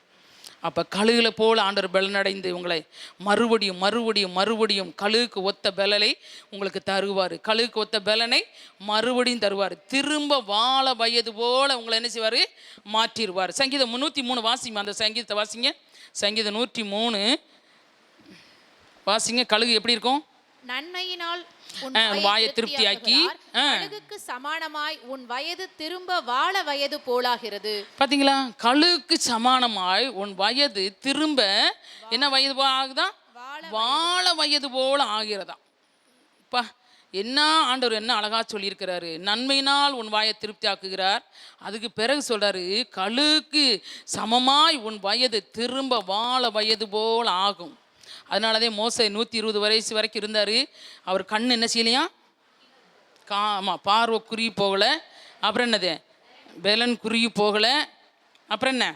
அப்போ கழுகுல போல் ஆண்டவர் பலனடைந்து உங்களை மறுபடியும் கழுகுக்கு ஒத்த பலனை உங்களுக்கு தருவார். கழுகுக்கு ஒத்த பலனை மறுபடியும் தருவார். திரும்ப வாழ வயது போல உங்களை என்ன செய்வார்? மாற்றிடுவார். சங்கீதம் 103 வாசிங்க. அந்த சங்கீதத்தை வாசிங்க. சங்கீதம் 103 வாசிங்க. கழுகு எப்படி இருக்கும்? நன்மையினால் வாயை திருப்தியாக்கி கழுகுக்கு சமானமாய் உன் வயது திரும்ப வாழ வயது போலாகிறது. பாத்தீங்களா? கழுகுக்கு சமானமாய் உன் வயது திரும்ப என்ன வயது போல ஆகுதா? வாழ வயது போல ஆகிறதா. என்ன ஆண்டவர் என்ன அழகா சொல்லியிருக்கிறாரு, நன்மையினால் உன் வாயை திருப்தி ஆக்குகிறார். அதுக்கு பிறகு சொல்றாரு, கழுகுக்கு சமமாய் உன் வயது திரும்ப வாழ வயது போல் ஆகும். அதனாலதே மோசே 120 வயசு வரைக்கும் இருந்தார். அவர் கண் என்ன செய்யலையா, ஆமாம், பார்வை குறுகி போகலை. அப்புறம் என்னது, பெலன் குறுகி போகலை. அப்புறம் என்ன,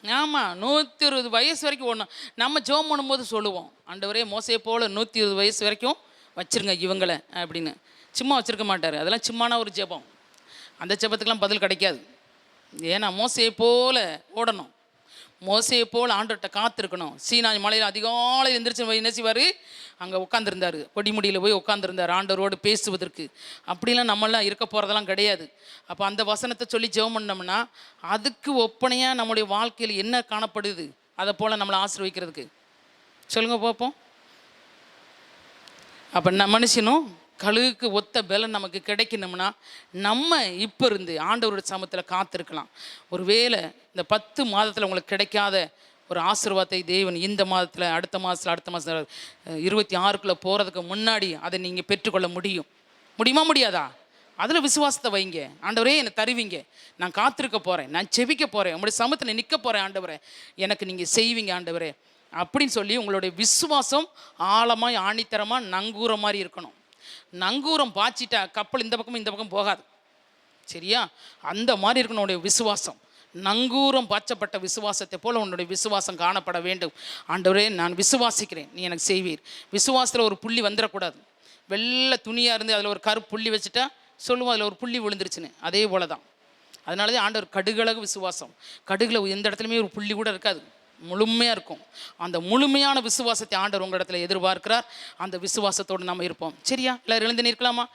ஆமாம், 120 வயசு வரைக்கும் ஓடணும். நம்ம ஜெபம் பண்ணும்போது சொல்லுவோம், ஆண்டவரே மோசே போல் 120 வயசு வரைக்கும் வச்சுருங்க இவங்களை அப்படின்னு. சும்மா வச்சுருக்க மாட்டார். அதெல்லாம் சும்மான ஒரு ஜெபம். அந்த ஜெபத்துக்கெல்லாம் பதில் கிடைக்காது. ஏன்னா மோசையை போல் ஓடணும், மோசையை போல் ஆண்டவர்கிட்ட காத்திருக்கணும். சீனாய் மலையில் அதிகாலையில் எழுந்திரிச்சு என்ன செய்வார், அங்கே உட்காந்துருந்தார், கொடிமுடியில் போய் உட்காந்துருந்தார் ஆண்டவரோடு பேசுவதற்கு. அப்படிலாம் நம்மளாம் இருக்க போகிறதெல்லாம் கிடையாது. அப்போ அந்த வசனத்தை சொல்லி ஜெபம் பண்ணோம்னா அதுக்கு ஒப்பனையாக நம்முடைய வாழ்க்கையில் என்ன காணப்படுது, அதை போல் நம்மளை ஆசீர்வதிக்கிறதுக்கு சொல்லுங்கள் பார்ப்போம். அப்போ மனுஷனும் கழுகுக்கு ஒத்த பலன் நமக்கு கிடைக்கணும்னா நம்ம இப்போ இருந்து ஆண்டவருடைய சமூகத்தில் காத்திருக்கலாம். ஒருவேளை இந்த 10 மாதத்தில் உங்களுக்கு கிடைக்காத ஒரு ஆசீர்வாதத்தை தேவன் இந்த மாதத்தில், அடுத்த மாதத்தில் 26க்குள்ளே போகிறதுக்கு முன்னாடி அதை நீங்கள் பெற்றுக்கொள்ள முடியுமா முடியாதா? அதில் விசுவாசத்தை வைங்க. ஆண்டவரே என்னை தருவீங்க, நான் காத்திருக்க போகிறேன், நான் செபிக்க போகிறேன், உங்களுடைய சமூகத்தில் நிற்க போகிறேன், ஆண்டவரே எனக்கு நீங்கள் செய்வீங்க ஆண்டவரே அப்படின்னு சொல்லி உங்களுடைய விசுவாசம் ஆழமாய் ஆணித்தரமாக நங்கூர மாதிரி இருக்கணும். நங்கூரம் பாய்ச்சிட்டா கப்பல் இந்த பக்கம் இந்த பக்கம் போகாது, சரியா? அந்த மாதிரி இருக்கணும் உன்னுடைய விசுவாசம். நங்கூரம் பாய்ச்சப்பட்ட விசுவாசத்தை போல் உன்னுடைய விசுவாசம் காணப்பட வேண்டும். ஆண்டவரே நான் விசுவாசிக்கிறேன், நீ எனக்கு செய்வீர். விசுவாசத்தில் ஒரு புள்ளி வந்துடக்கூடாது. வெள்ளை துணியாக இருந்து அதில் ஒரு கருப்பு புள்ளி வச்சுட்டா சொல்லுவோம் அதில் ஒரு புள்ளி விழுந்துருச்சுன்னு. அதே போல தான். அதனாலதான் ஆண்டவர் கடுகளவு விசுவாசம். கடுகுல எந்த இடத்துலையுமே ஒரு புள்ளி கூட இருக்காது, முழுமையாக இருக்கும். அந்த முழுமையான விசுவாசத்தை ஆண்டவர் உங்கள் இடத்துல எதிர்பார்க்கிறார். அந்த விசுவாசத்தோடு நம்ம இருப்போம், சரியா? எல்லாரும் எழுந்து நிற்கலாமா?